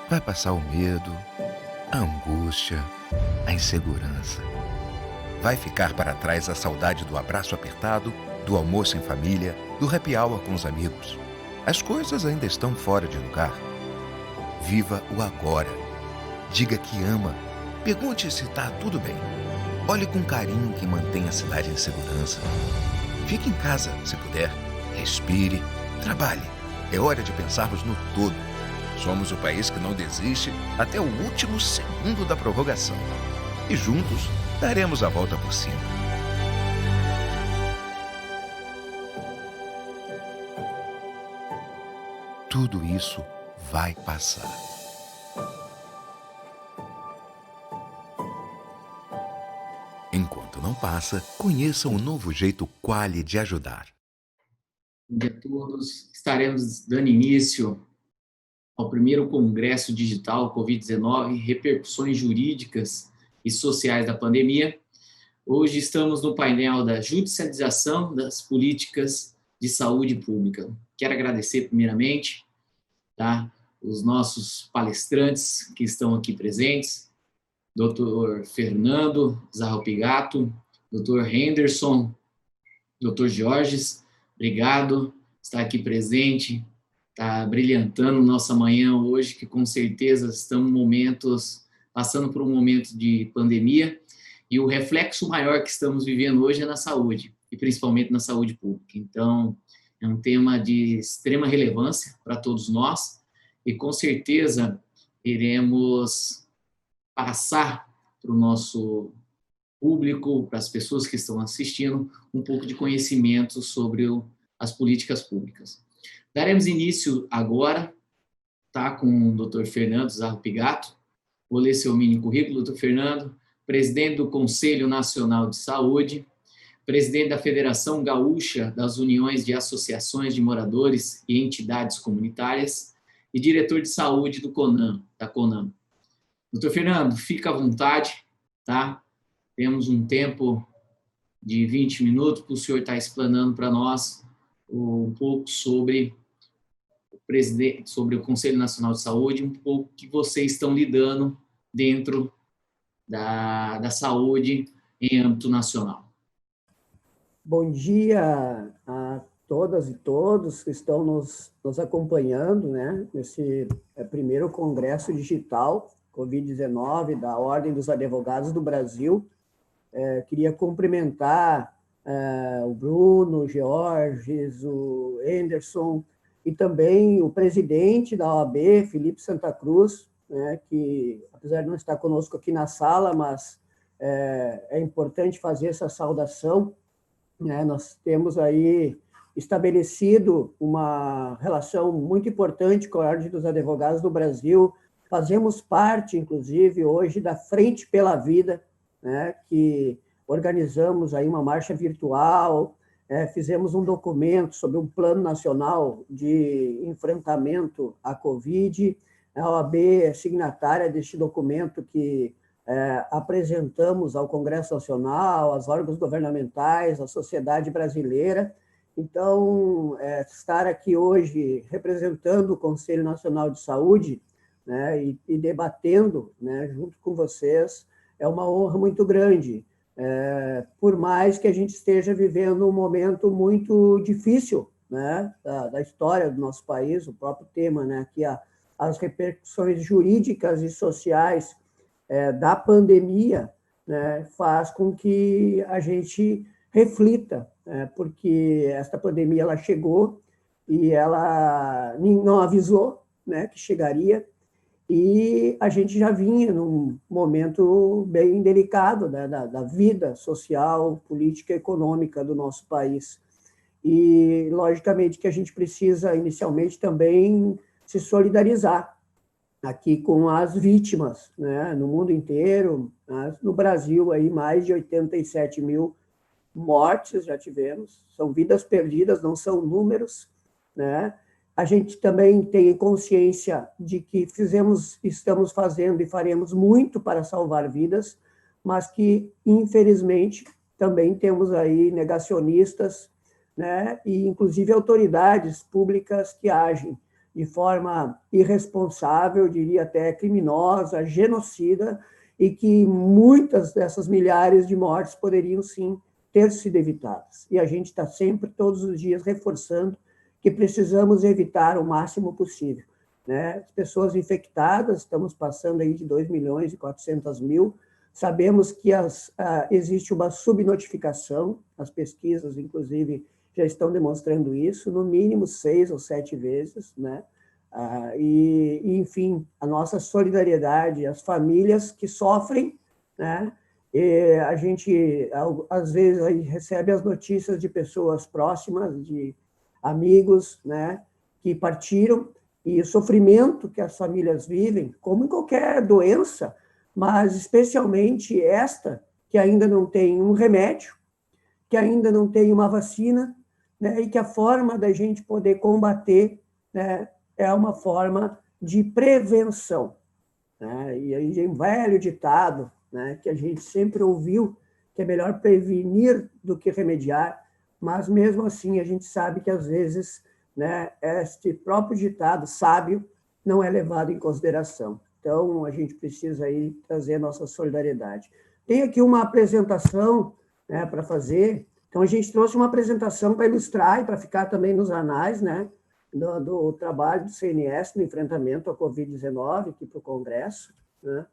Vai passar o medo, a angústia, a insegurança. Vai ficar para trás a saudade do abraço apertado, do almoço em família, do happy hour com os amigos. As coisas ainda estão fora de lugar. Viva o agora. Diga que ama. Pergunte se está tudo bem. Olhe com carinho que mantém a cidade em segurança. Fique em casa, se puder. Respire. Trabalhe. É hora de pensarmos no todo. Somos o país que não desiste até o último segundo da prorrogação. E juntos daremos a volta por cima. Tudo isso vai passar. Enquanto não passa, conheça o novo jeito Quali de ajudar. Bom dia a todos. Estaremos dando início ao primeiro Congresso Digital Covid-19, repercussões jurídicas e sociais da pandemia. Hoje estamos no painel da judicialização das políticas de saúde pública. Quero agradecer primeiramente, os nossos palestrantes que estão aqui presentes, Dr. Fernando Zarropigato, Dr. Henderson, Dr. Jorges, obrigado por estar aqui presente, está brilhantando nossa manhã hoje, que com certeza estamos passando por um momento de pandemia, e o reflexo maior que estamos vivendo hoje é na saúde, e principalmente na saúde pública. Então, é um tema de extrema relevância para todos nós, e com certeza iremos passar para o nosso público, para as pessoas que estão assistindo, um pouco de conhecimento sobre as políticas públicas. Daremos início agora, com o Dr. Fernando Zarropigato. Vou ler seu mini currículo, Dr. Fernando, presidente do Conselho Nacional de Saúde, presidente da Federação Gaúcha das Uniões de Associações de Moradores e Entidades Comunitárias e diretor de saúde da CONAM. Dr. Fernando, fica à vontade, Temos um tempo de 20 minutos para o senhor estar explanando para nós um pouco sobre o Conselho Nacional de Saúde, um pouco que vocês estão lidando dentro da saúde em âmbito nacional. Bom dia a todas e todos que estão nos acompanhando, nesse primeiro Congresso Digital Covid-19 da Ordem dos Advogados do Brasil. Queria cumprimentar o Bruno, o Georges, o Henderson e também o presidente da OAB, Felipe Santa Cruz, que, apesar de não estar conosco aqui na sala, mas é importante fazer essa saudação. Nós temos aí estabelecido uma relação muito importante com a Ordem dos Advogados do Brasil. Fazemos parte, inclusive, hoje da Frente pela Vida, que organizamos aí uma marcha virtual, fizemos um documento sobre um plano nacional de enfrentamento à Covid. A OAB é signatária deste documento que apresentamos ao Congresso Nacional, aos órgãos governamentais, à sociedade brasileira. Então, estar aqui hoje representando o Conselho Nacional de Saúde, e debatendo, junto com vocês, é uma honra muito grande, por mais que a gente esteja vivendo um momento muito difícil, da história do nosso país, o próprio tema, que as repercussões jurídicas e sociais da pandemia, faz com que a gente reflita, porque esta pandemia ela chegou e ela não avisou, que chegaria, e a gente já vinha num momento bem delicado da vida social, política e econômica do nosso país. E, logicamente, que a gente precisa, inicialmente, também se solidarizar aqui com as vítimas, no mundo inteiro. No Brasil, aí, mais de 87 mil mortes já tivemos, são vidas perdidas, não são números, A gente também tem consciência de que estamos fazendo e faremos muito para salvar vidas, mas que, infelizmente, também temos aí negacionistas, e inclusive autoridades públicas que agem de forma irresponsável, eu diria até criminosa, genocida, e que muitas dessas milhares de mortes poderiam, sim, ter sido evitadas. E a gente está sempre, todos os dias, reforçando que precisamos evitar o máximo possível, né? As pessoas infectadas, estamos passando aí de 2.400.000, sabemos que existe uma subnotificação, as pesquisas, inclusive, já estão demonstrando isso, no mínimo 6 ou 7 vezes, né? Enfim, a nossa solidariedade, as famílias que sofrem, né? E a gente, às vezes, recebe as notícias de pessoas próximas, de amigos, né, que partiram, e o sofrimento que as famílias vivem, como em qualquer doença, mas especialmente esta, que ainda não tem um remédio, que ainda não tem uma vacina, né, e que a forma da gente poder combater, né, é uma forma de prevenção, né? E aí é um velho ditado, né, que a gente sempre ouviu, que é melhor prevenir do que remediar, mas mesmo assim a gente sabe que às vezes, né, este próprio ditado sábio não é levado em consideração. Então a gente precisa aí trazer a nossa solidariedade. Tem aqui uma apresentação, né, para fazer. Então a gente trouxe uma apresentação para ilustrar e para ficar também nos anais, né, do trabalho do CNS no enfrentamento à Covid-19 aqui para o Congresso, né?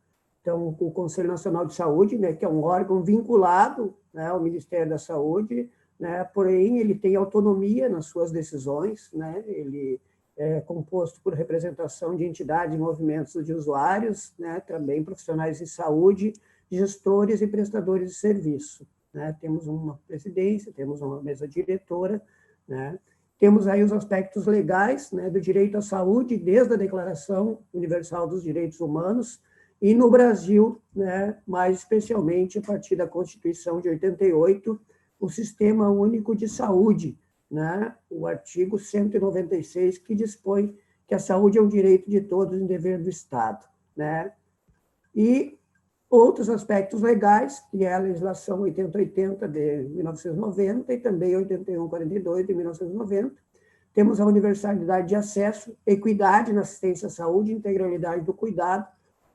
Então, o Conselho Nacional de Saúde, né, que é um órgão vinculado, né, ao Ministério da Saúde, né, porém, ele tem autonomia nas suas decisões, né, ele é composto por representação de entidades e movimentos de usuários, né, também profissionais de saúde, gestores e prestadores de serviço, né? Temos uma presidência, temos uma mesa diretora, né? Temos aí os aspectos legais, né, do direito à saúde, desde a Declaração Universal dos Direitos Humanos, e no Brasil, né, mais especialmente a partir da Constituição de 88, o Sistema Único de Saúde, né, o artigo 196, que dispõe que a saúde é um direito de todos e dever do Estado, né? E outros aspectos legais, que é a legislação 8080 de 1990 e também 8142 de 1990. Temos a universalidade de acesso, equidade na assistência à saúde, integralidade do cuidado,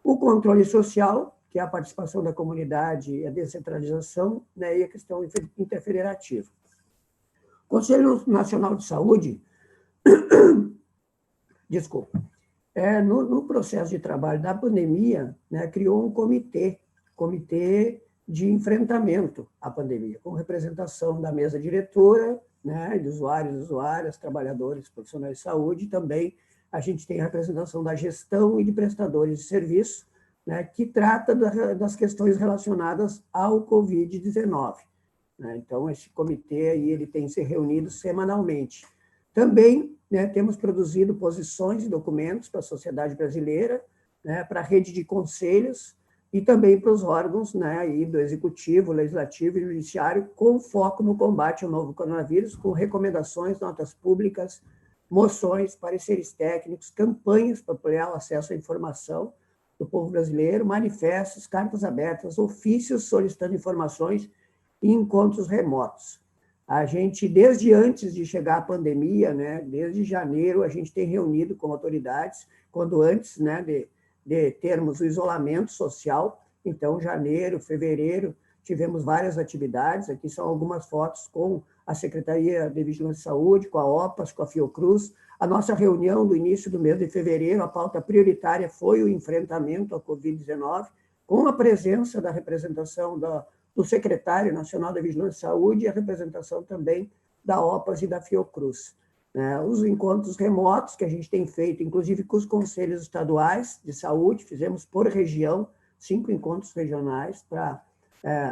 o controle social, que é a participação da comunidade, a descentralização, né, e a questão interfederativa. O Conselho Nacional de Saúde, desculpa, no processo de trabalho da pandemia, né, criou um comitê de enfrentamento à pandemia, com representação da mesa diretora, né, de usuários, usuárias, trabalhadores, profissionais de saúde, e também a gente tem a representação da gestão e de prestadores de serviço, né, que trata das questões relacionadas ao Covid-19. Né? Então, esse comitê aí, ele tem se reunido semanalmente. Também, né, temos produzido posições e documentos para a sociedade brasileira, né, para a rede de conselhos e também para os órgãos, né, aí do Executivo, Legislativo e Judiciário, com foco no combate ao novo coronavírus, com recomendações, notas públicas, moções, pareceres técnicos, campanhas para apoiar o acesso à informação do povo brasileiro, manifestos, cartas abertas, ofícios solicitando informações e encontros remotos. A gente, desde antes de chegar a pandemia, né, desde janeiro, a gente tem reunido com autoridades, quando antes, né, de termos o isolamento social. Então, janeiro, fevereiro, tivemos várias atividades. Aqui são algumas fotos com a Secretaria de Vigilância e Saúde, com a OPAS, com a Fiocruz. A nossa reunião do início do mês de fevereiro, a pauta prioritária foi o enfrentamento à Covid-19, com a presença da representação do Secretário Nacional da Vigilância e Saúde e a representação também da OPAS e da Fiocruz. Os encontros remotos que a gente tem feito, inclusive com os conselhos estaduais de saúde, fizemos por região, 5 encontros regionais para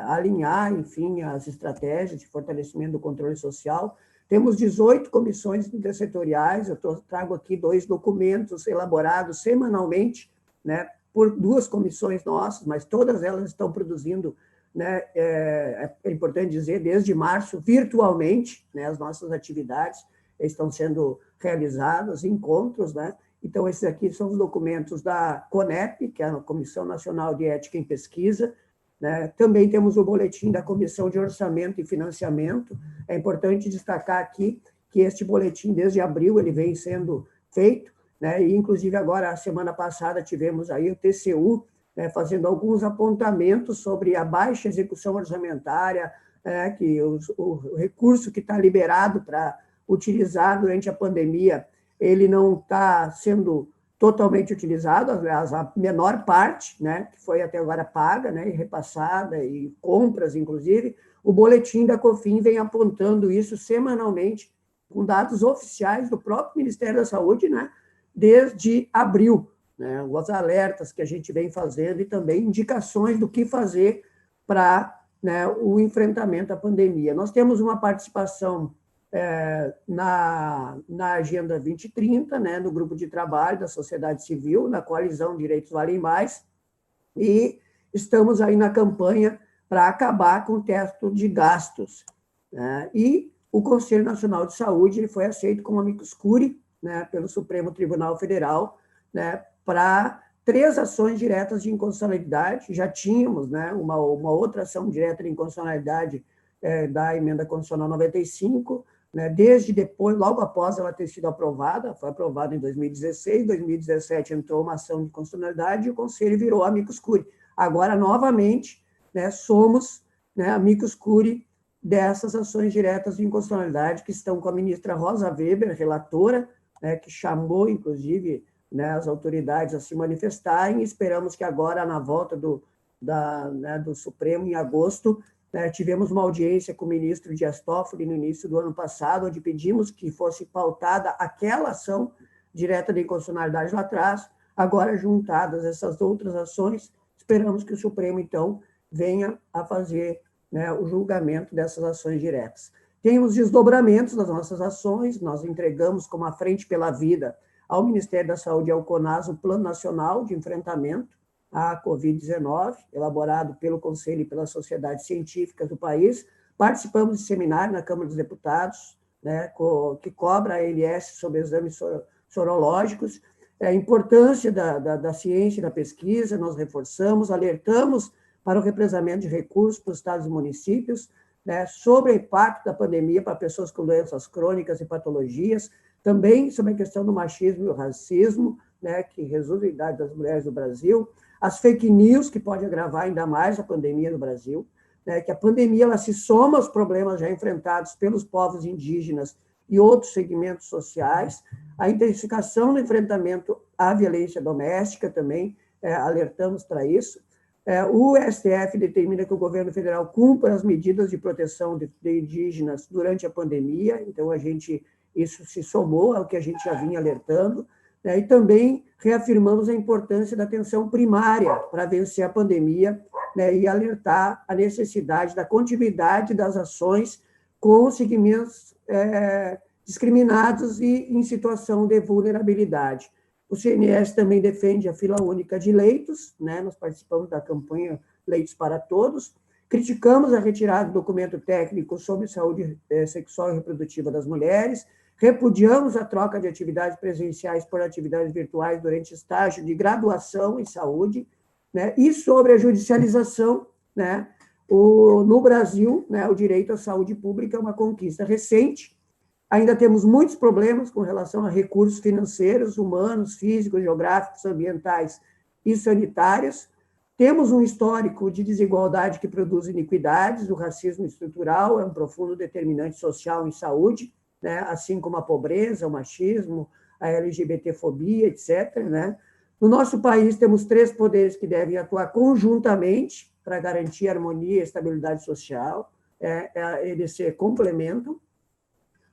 alinhar, enfim, as estratégias de fortalecimento do controle social. Temos 18 comissões intersetoriais, eu trago aqui 2 documentos elaborados semanalmente, né, por 2 comissões nossas, mas todas elas estão produzindo, né, é importante dizer, desde março, virtualmente, né, as nossas atividades estão sendo realizadas, encontros, né? Então, esses aqui são os documentos da CONEP, que é a Comissão Nacional de Ética em Pesquisa, né? Também temos o boletim da Comissão de Orçamento e Financiamento. É importante destacar aqui que este boletim, desde abril, ele vem sendo feito, né? E, inclusive, agora, a semana passada, tivemos aí o TCU, né, fazendo alguns apontamentos sobre a baixa execução orçamentária, que o recurso que está liberado para utilizar durante a pandemia, ele não está sendo totalmente utilizado, aliás, a menor parte, né, que foi até agora paga, né, e repassada, e compras, inclusive. O boletim da COFIN vem apontando isso semanalmente, com dados oficiais do próprio Ministério da Saúde, né, desde abril, né, os alertas que a gente vem fazendo e também indicações do que fazer para, né, o enfrentamento à pandemia. Nós temos uma participação na Agenda 2030, né, no grupo de trabalho da sociedade civil, na coalizão Direitos Valem Mais, e estamos aí na campanha para acabar com o teto de gastos, né, e o Conselho Nacional de Saúde ele foi aceito como amicus curiae, né, pelo Supremo Tribunal Federal, né, para 3 ações diretas de inconstitucionalidade. Já tínhamos, né, uma outra ação direta de inconstitucionalidade da Emenda Constitucional 95, né, desde depois, logo após ela ter sido aprovada, foi aprovada em 2016, 2017 entrou uma ação de constitucionalidade e o Conselho virou amicus curiae. Agora, novamente, né, somos, né, amicus curiae dessas ações diretas de inconstitucionalidade que estão com a ministra Rosa Weber, relatora, né, que chamou, inclusive, né, as autoridades a se manifestarem. Esperamos que agora, na volta do Supremo, em agosto, tivemos uma audiência com o ministro Dias Toffoli no início do ano passado, onde pedimos que fosse pautada aquela ação direta de inconstitucionalidade lá atrás. Agora, juntadas essas outras ações, esperamos que o Supremo, então, venha a fazer, né, o julgamento dessas ações diretas. Tem os desdobramentos das nossas ações. Nós entregamos como a Frente pela Vida ao Ministério da Saúde e ao CONAS o Plano Nacional de Enfrentamento à Covid-19, elaborado pelo Conselho e pelas sociedades científicas do país. Participamos de seminário na Câmara dos Deputados, né, que cobra a ANS sobre exames sorológicos. A importância da ciência e da pesquisa, nós reforçamos, alertamos para o represamento de recursos para os estados e municípios, né, sobre o impacto da pandemia para pessoas com doenças crônicas e patologias, também sobre a questão do machismo e o racismo, né, que resulta da idade das mulheres do Brasil, as fake news, que pode agravar ainda mais a pandemia no Brasil, né, que a pandemia ela se soma aos problemas já enfrentados pelos povos indígenas e outros segmentos sociais, a intensificação no enfrentamento à violência doméstica também, alertamos para isso. O STF determina que o governo federal cumpra as medidas de proteção de indígenas durante a pandemia, então isso se somou ao que a gente já vinha alertando, né, e também reafirmamos a importância da atenção primária para vencer a pandemia, né, e alertar a necessidade da continuidade das ações com segmentos discriminados e em situação de vulnerabilidade. O CNS também defende a fila única de leitos, né, nós participamos da campanha Leitos para Todos, criticamos a retirada do documento técnico sobre saúde sexual e reprodutiva das mulheres, repudiamos a troca de atividades presenciais por atividades virtuais durante estágio de graduação em saúde, né, e sobre a judicialização, né, no Brasil, né, o direito à saúde pública é uma conquista recente. Ainda temos muitos problemas com relação a recursos financeiros, humanos, físicos, geográficos, ambientais e sanitários. Temos um histórico de desigualdade que produz iniquidades. O racismo estrutural é um profundo determinante social em saúde, né, assim como a pobreza, o machismo, a LGBTfobia, etc., né? No nosso país, temos 3 poderes que devem atuar conjuntamente para garantir a harmonia e estabilidade social. Eles se complementam.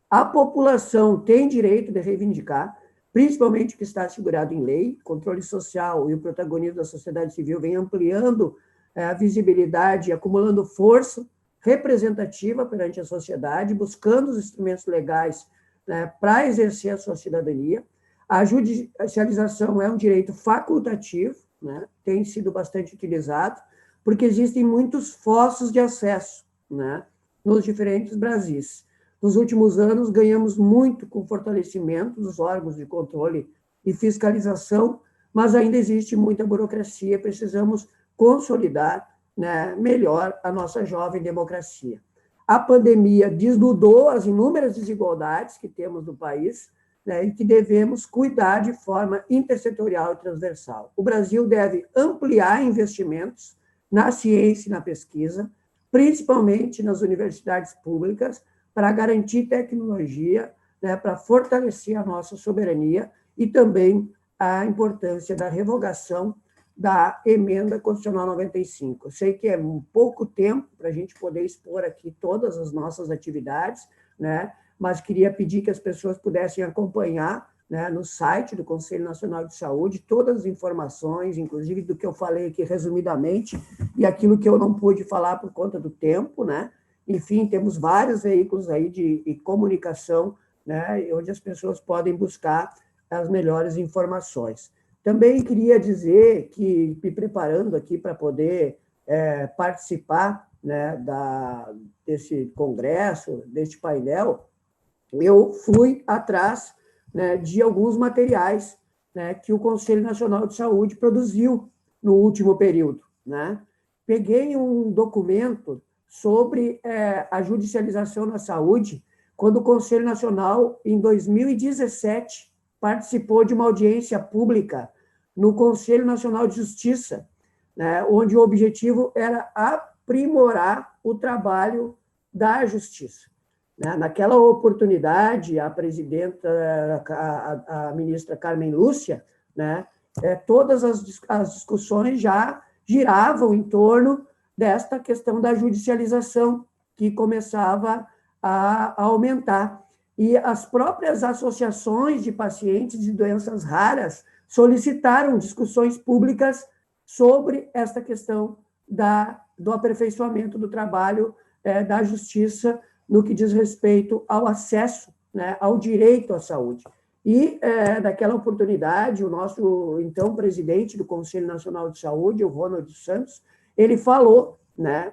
A população tem direito de reivindicar, principalmente o que está assegurado em lei. Controle social e o protagonismo da sociedade civil vem ampliando a visibilidade e acumulando força representativa perante a sociedade, buscando os instrumentos legais, né, para exercer a sua cidadania. A judicialização é um direito facultativo, né, tem sido bastante utilizado, porque existem muitos fossos de acesso, né, nos diferentes Brasis. Nos últimos anos, ganhamos muito com o fortalecimento dos órgãos de controle e fiscalização, mas ainda existe muita burocracia, precisamos consolidar, né, melhor a nossa jovem democracia. A pandemia desnudou as inúmeras desigualdades que temos no país, né, e que devemos cuidar de forma intersetorial e transversal. O Brasil deve ampliar investimentos na ciência e na pesquisa, principalmente nas universidades públicas, para garantir tecnologia, né, para fortalecer a nossa soberania e também a importância da revogação da Emenda Constitucional 95. Eu sei que é um pouco tempo para a gente poder expor aqui todas as nossas atividades, né, mas queria pedir que as pessoas pudessem acompanhar, né, no site do Conselho Nacional de Saúde todas as informações, inclusive do que eu falei aqui resumidamente, e aquilo que eu não pude falar por conta do tempo, né? Enfim, temos vários veículos aí de comunicação, né, onde as pessoas podem buscar as melhores informações. Também queria dizer que, me preparando aqui para poder participar, né, desse congresso, deste painel, eu fui atrás, né, de alguns materiais, né, que o Conselho Nacional de Saúde produziu no último período, né? Peguei um documento sobre a judicialização na saúde, quando o Conselho Nacional, em 2017, participou de uma audiência pública no Conselho Nacional de Justiça, né, onde o objetivo era aprimorar o trabalho da justiça. Naquela oportunidade, a presidenta, a ministra Carmen Lúcia, né, todas as discussões já giravam em torno desta questão da judicialização, que começava a aumentar. E as próprias associações de pacientes de doenças raras solicitaram discussões públicas sobre esta questão do aperfeiçoamento do trabalho da justiça no que diz respeito ao acesso, né, ao direito à saúde. E, naquela oportunidade, o nosso, então, presidente do Conselho Nacional de Saúde, o Ronald Santos, ele falou, né,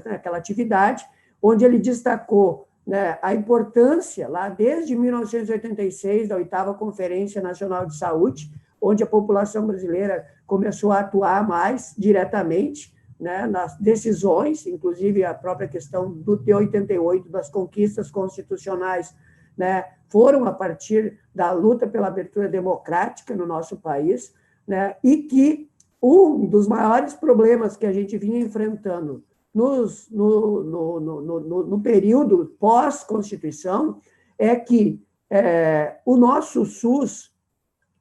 naquela atividade, onde ele destacou, né, a importância, lá desde 1986, da 8ª Conferência Nacional de Saúde, onde a população brasileira começou a atuar mais diretamente, né, nas decisões, inclusive a própria questão de 88, das conquistas constitucionais, né, foram a partir da luta pela abertura democrática no nosso país, né, e que um dos maiores problemas que a gente vinha enfrentando no período pós-Constituição é que o nosso SUS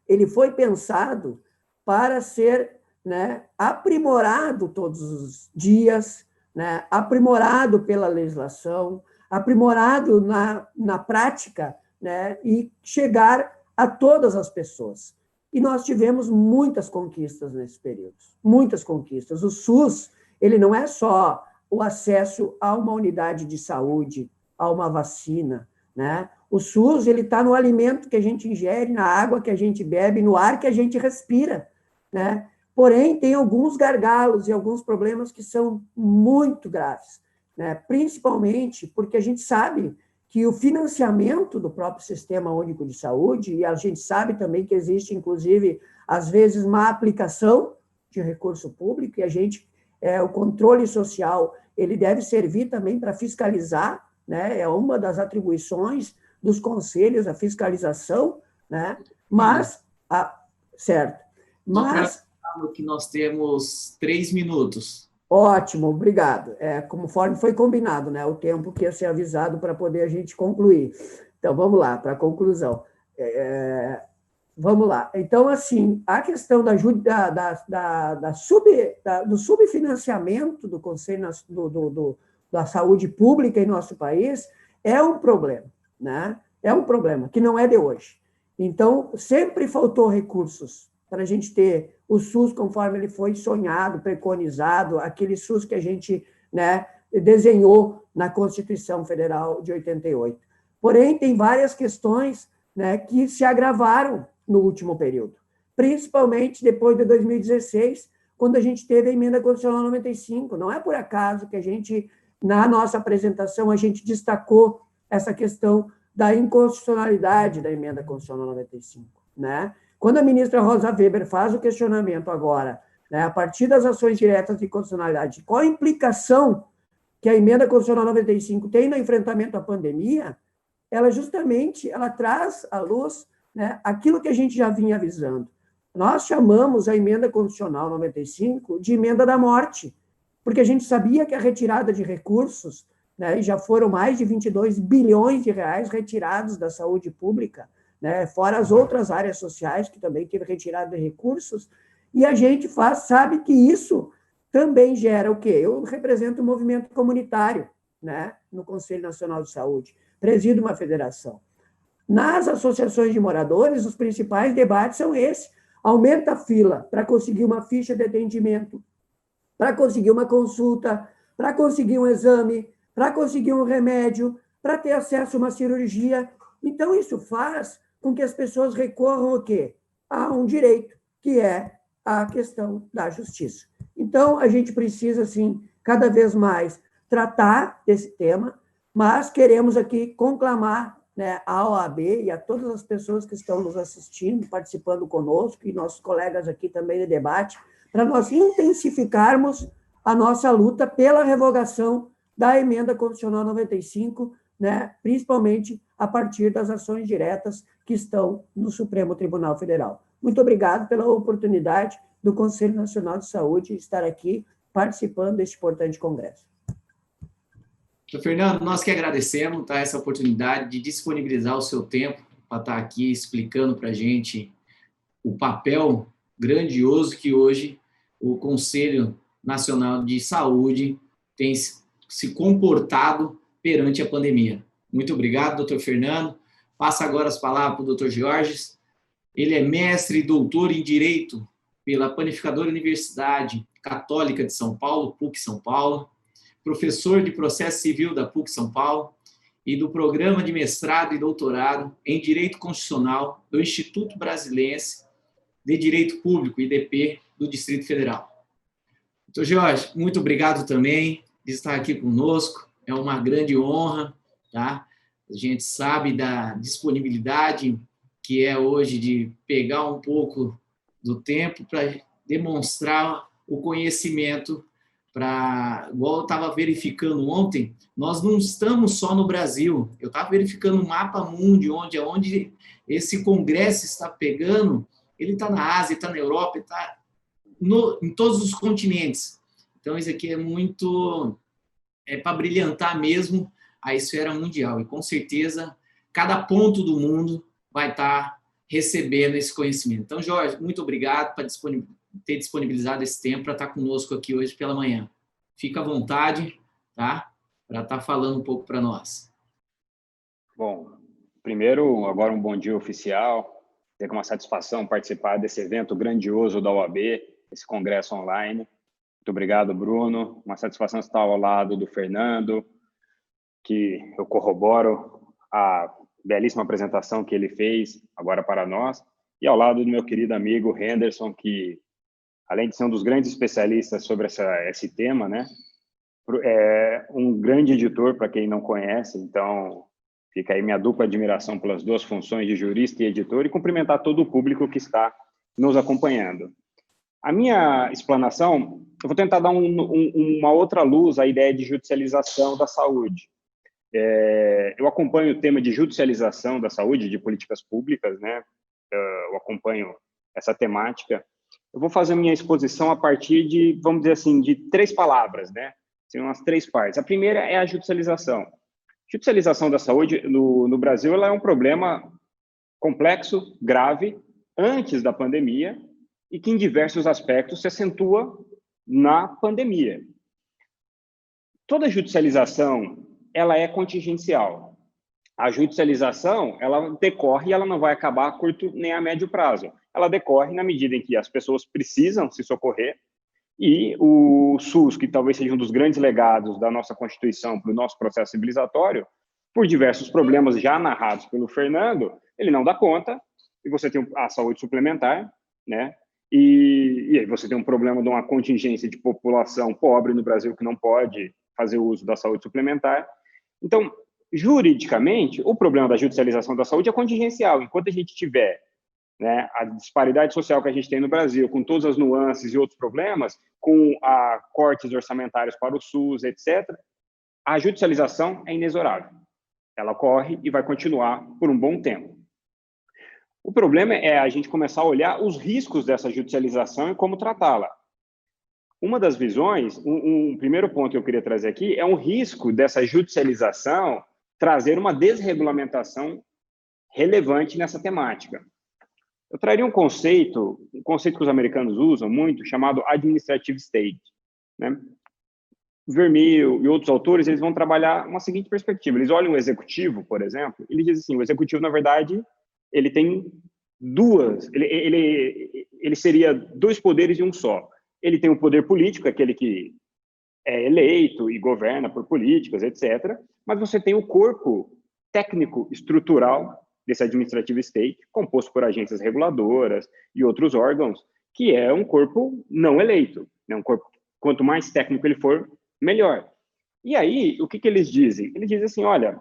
ele foi pensado para ser, né, aprimorado todos os dias, né, aprimorado pela legislação, aprimorado na prática, né, e chegar a todas as pessoas. E nós tivemos muitas conquistas nesse período, muitas conquistas. O SUS, ele não é só o acesso a uma unidade de saúde, a uma vacina, né? O SUS, ele está no alimento que a gente ingere, na água que a gente bebe, no ar que a gente respira, né? Porém, tem alguns gargalos e alguns problemas que são muito graves, né? Principalmente porque a gente sabe que o financiamento do próprio Sistema Único de Saúde, e a gente sabe também que existe, inclusive, às vezes, má aplicação de recurso público, e a gente, o controle social, ele deve servir também para fiscalizar, né? É uma das atribuições dos conselhos, a fiscalização, né? Mas, certo, mas... que nós temos 3 minutos. Ótimo, obrigado. Conforme foi combinado, né? O tempo que ia ser avisado para poder a gente concluir. Então, vamos lá, para a conclusão. Vamos lá. Então, assim, a questão do subfinanciamento do Conselho da Saúde Pública em nosso país é um problema, né? É um problema que não é de hoje. Então, sempre faltou recursos para a gente ter o SUS conforme ele foi sonhado, preconizado, aquele SUS que a gente, né, desenhou na Constituição Federal de 88. Porém, tem várias questões, né, que se agravaram no último período, principalmente depois de 2016, quando a gente teve a Emenda Constitucional 95. Não é por acaso que a gente, na nossa apresentação, a gente destacou essa questão da inconstitucionalidade da Emenda Constitucional 95, né? Quando a ministra Rosa Weber faz o questionamento agora, né, a partir das ações diretas de constitucionalidade, qual a implicação que a Emenda Constitucional 95 tem no enfrentamento à pandemia, ela justamente ela traz à luz, né, aquilo que a gente já vinha avisando. Nós chamamos a emenda constitucional 95 de emenda da morte, porque a gente sabia que a retirada de recursos, né, e já foram mais de 22 bilhões de reais retirados da saúde pública, né, fora as outras áreas sociais que também teve retirada de recursos, e a gente sabe que isso também gera o quê? Eu represento o movimento comunitário, né, no Conselho Nacional de Saúde, presido uma federação. Nas associações de moradores, os principais debates são esses. Aumenta a fila para conseguir uma ficha de atendimento, para conseguir uma consulta, para conseguir um exame, para conseguir um remédio, para ter acesso a uma cirurgia. Então, isso faz com que as pessoas recorram ao quê? A um direito, que é a questão da justiça. Então, a gente precisa, assim, cada vez mais tratar desse tema, mas queremos aqui conclamar, né, a OAB e a todas as pessoas que estão nos assistindo, participando conosco, e nossos colegas aqui também de debate, para nós intensificarmos a nossa luta pela revogação da emenda constitucional 95, né, principalmente a partir das ações diretas que estão no Supremo Tribunal Federal. Muito obrigado pela oportunidade do Conselho Nacional de Saúde estar aqui participando deste importante congresso. Fernando, nós que agradecemos, tá, essa oportunidade de disponibilizar o seu tempo para estar aqui explicando para a gente o papel grandioso que hoje o Conselho Nacional de Saúde tem se comportado perante a pandemia. Muito obrigado, doutor Fernando. Passo agora as palavras para o doutor Georges. Ele é mestre e doutor em Direito pela Panificadora Universidade Católica de São Paulo, PUC São Paulo, professor de Processo Civil da PUC São Paulo e do Programa de Mestrado e Doutorado em Direito Constitucional do Instituto Brasilense de Direito Público, IDP, do Distrito Federal. Doutor Jorge, muito obrigado também de estar aqui conosco. É uma grande honra, tá? A gente sabe da disponibilidade que é hoje de pegar um pouco do tempo para demonstrar o conhecimento. Igual eu estava verificando ontem, nós não estamos só no Brasil. Eu estava verificando o mapa mundi, onde esse congresso está pegando. Ele está na Ásia, está na Europa, está em todos os continentes. Então, isso aqui é muito para brilhantar mesmo a esfera mundial. E, com certeza, cada ponto do mundo vai estar recebendo esse conhecimento. Então, Jorge, muito obrigado por ter disponibilizado esse tempo para estar conosco aqui hoje pela manhã. Fica à vontade, tá? Para estar falando um pouco para nós. Bom, primeiro, agora um bom dia oficial. É uma satisfação participar desse evento grandioso da OAB, esse congresso online. Muito obrigado, Bruno. Uma satisfação estar ao lado do Fernando, que eu corroboro a belíssima apresentação que ele fez agora para nós, e ao lado do meu querido amigo Henderson, que, além de ser um dos grandes especialistas sobre esse tema, né, é um grande editor, para quem não conhece. Então, fica aí minha dupla admiração pelas duas funções de jurista e editor, e cumprimentar todo o público que está nos acompanhando. A minha explanação, eu vou tentar dar uma outra luz à ideia de judicialização da saúde. Eu acompanho o tema de judicialização da saúde, de políticas públicas, né? Eu acompanho essa temática. Eu vou fazer a minha exposição a partir de, vamos dizer assim, de 3 palavras, né? São umas 3 partes. A primeira é a judicialização. Judicialização da saúde no Brasil, ela é um problema complexo, grave, antes da pandemia, e que em diversos aspectos se acentua na pandemia. Toda judicialização, ela é contingencial. A judicialização, ela decorre e ela não vai acabar a curto nem a médio prazo. Ela decorre na medida em que as pessoas precisam se socorrer, e o SUS, que talvez seja um dos grandes legados da nossa Constituição para o nosso processo civilizatório, por diversos problemas já narrados pelo Fernando, ele não dá conta, e você tem a saúde suplementar, né? E aí você tem um problema de uma contingência de população pobre no Brasil que não pode fazer uso da saúde suplementar. Então, juridicamente, o problema da judicialização da saúde é contingencial. Enquanto a gente tiver, né, a disparidade social que a gente tem no Brasil, com todas as nuances e outros problemas, com cortes orçamentários para o SUS, etc., a judicialização é inexorável. Ela ocorre e vai continuar por um bom tempo. O problema é a gente começar a olhar os riscos dessa judicialização e como tratá-la. Uma das visões, um primeiro ponto que eu queria trazer aqui, é um risco dessa judicialização trazer uma desregulamentação relevante nessa temática. Eu traria um conceito que os americanos usam muito, chamado administrative state, né? Vermeer e outros autores, eles vão trabalhar uma seguinte perspectiva. Eles olham o executivo, por exemplo, e ele diz assim, o executivo, na verdade, ele tem ele seria dois poderes em um só. Ele tem o poder político, aquele que é eleito e governa por políticas, etc. Mas você tem o corpo técnico estrutural desse administrative state, composto por agências reguladoras e outros órgãos, que é um corpo não eleito, né? Um corpo, quanto mais técnico ele for, melhor. E aí, o que eles dizem? Eles dizem assim, olha,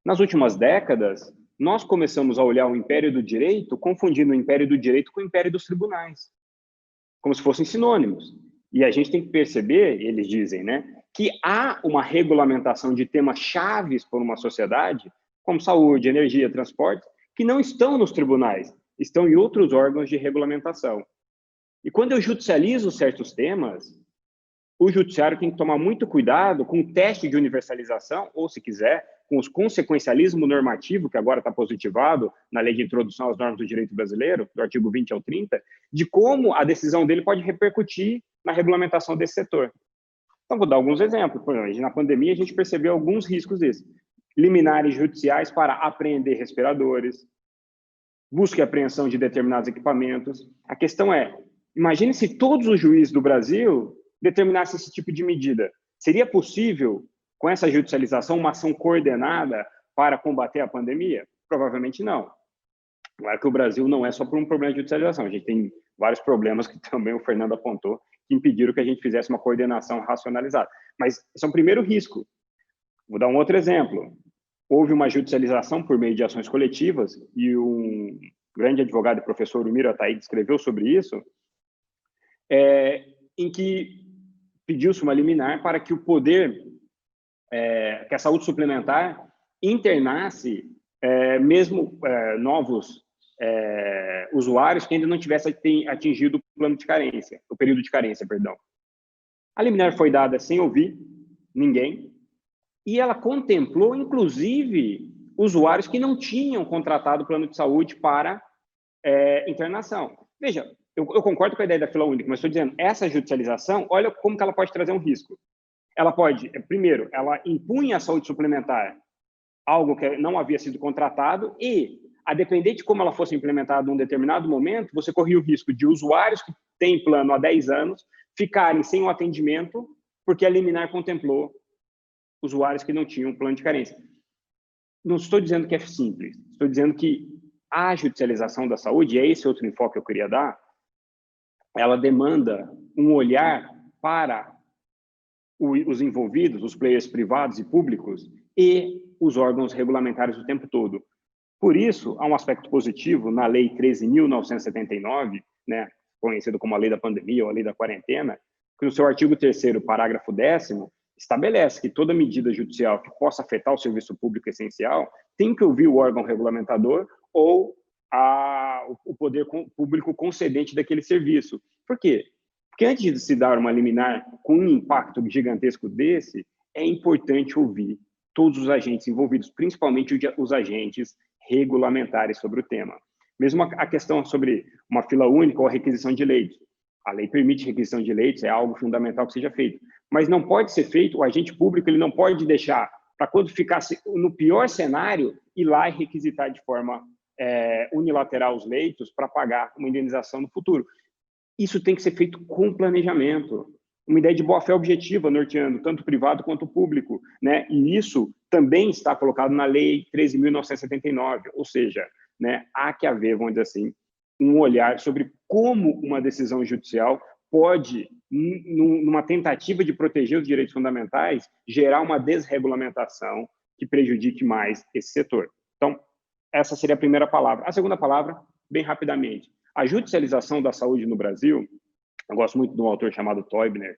nas últimas décadas, nós começamos a olhar o Império do Direito, confundindo o Império do Direito com o Império dos Tribunais, como se fossem sinônimos. E a gente tem que perceber, eles dizem, né, que há uma regulamentação de temas chaves por uma sociedade, como saúde, energia, transporte, que não estão nos tribunais, estão em outros órgãos de regulamentação. E quando eu judicializo certos temas, o judiciário tem que tomar muito cuidado com o teste de universalização, ou, se quiser, com os consequencialismo normativo, que agora está positivado na Lei de Introdução às Normas do Direito Brasileiro, do artigo 20 ao 30, de como a decisão dele pode repercutir na regulamentação desse setor. Então, vou dar alguns exemplos. Por exemplo, na pandemia, a gente percebeu alguns riscos desses. Liminares judiciais para apreender respiradores, busca e apreensão de determinados equipamentos. A questão é, imagine se todos os juízes do Brasil determinassem esse tipo de medida. Seria possível, com essa judicialização, uma ação coordenada para combater a pandemia? Provavelmente não. Claro que o Brasil não é só por um problema de judicialização. A gente tem vários problemas que também o Fernando apontou, que impediram que a gente fizesse uma coordenação racionalizada. Mas esse é um primeiro risco. Vou dar um outro exemplo. Houve uma judicialização por meio de ações coletivas, e um grande advogado e professor, o Miro Ataíde, escreveu sobre isso, em que pediu-se uma liminar para que o poder, que a saúde suplementar internasse mesmo novos usuários que ainda não tivessem atingido o plano de carência, o período de carência, perdão. A liminar foi dada sem ouvir ninguém, e ela contemplou, inclusive, usuários que não tinham contratado o plano de saúde para internação. Veja, eu concordo com a ideia da fila única, mas estou dizendo, essa judicialização, olha como que ela pode trazer um risco. Ela pode, primeiro, ela impunha a saúde suplementar, algo que não havia sido contratado, e, a depender de como ela fosse implementada em um determinado momento, você corria o risco de usuários que têm plano há 10 anos ficarem sem o atendimento, porque a liminar contemplou usuários que não tinham plano de carência. Não estou dizendo que é simples, estou dizendo que a judicialização da saúde, e é esse outro enfoque que eu queria dar, ela demanda um olhar para os envolvidos, os players privados e públicos, e os órgãos regulamentares o tempo todo. Por isso, há um aspecto positivo na Lei 13.979, né, conhecido como a Lei da Pandemia ou a Lei da Quarentena, que no seu artigo 3º, parágrafo 10º, estabelece que toda medida judicial que possa afetar o serviço público essencial tem que ouvir o órgão regulamentador ou o poder público concedente daquele serviço. Por quê? Porque antes de se dar uma liminar com um impacto gigantesco desse, é importante ouvir todos os agentes envolvidos, principalmente os agentes regulamentares sobre o tema. Mesmo a questão sobre uma fila única ou a requisição de leitos. A lei permite requisição de leitos, é algo fundamental que seja feito. Mas não pode ser feito, o agente público ele não pode deixar para quando ficasse no pior cenário, ir lá e requisitar de forma unilateral os leitos para pagar uma indenização no futuro. Isso tem que ser feito com planejamento, uma ideia de boa-fé objetiva, norteando tanto o privado quanto o público, né? E isso também está colocado na Lei 13.979, ou seja, né, há que haver, vamos dizer assim, um olhar sobre como uma decisão judicial pode, numa tentativa de proteger os direitos fundamentais, gerar uma desregulamentação que prejudique mais esse setor. Então, essa seria a primeira palavra. A segunda palavra, bem rapidamente. A judicialização da saúde no Brasil, eu gosto muito de um autor chamado Teubner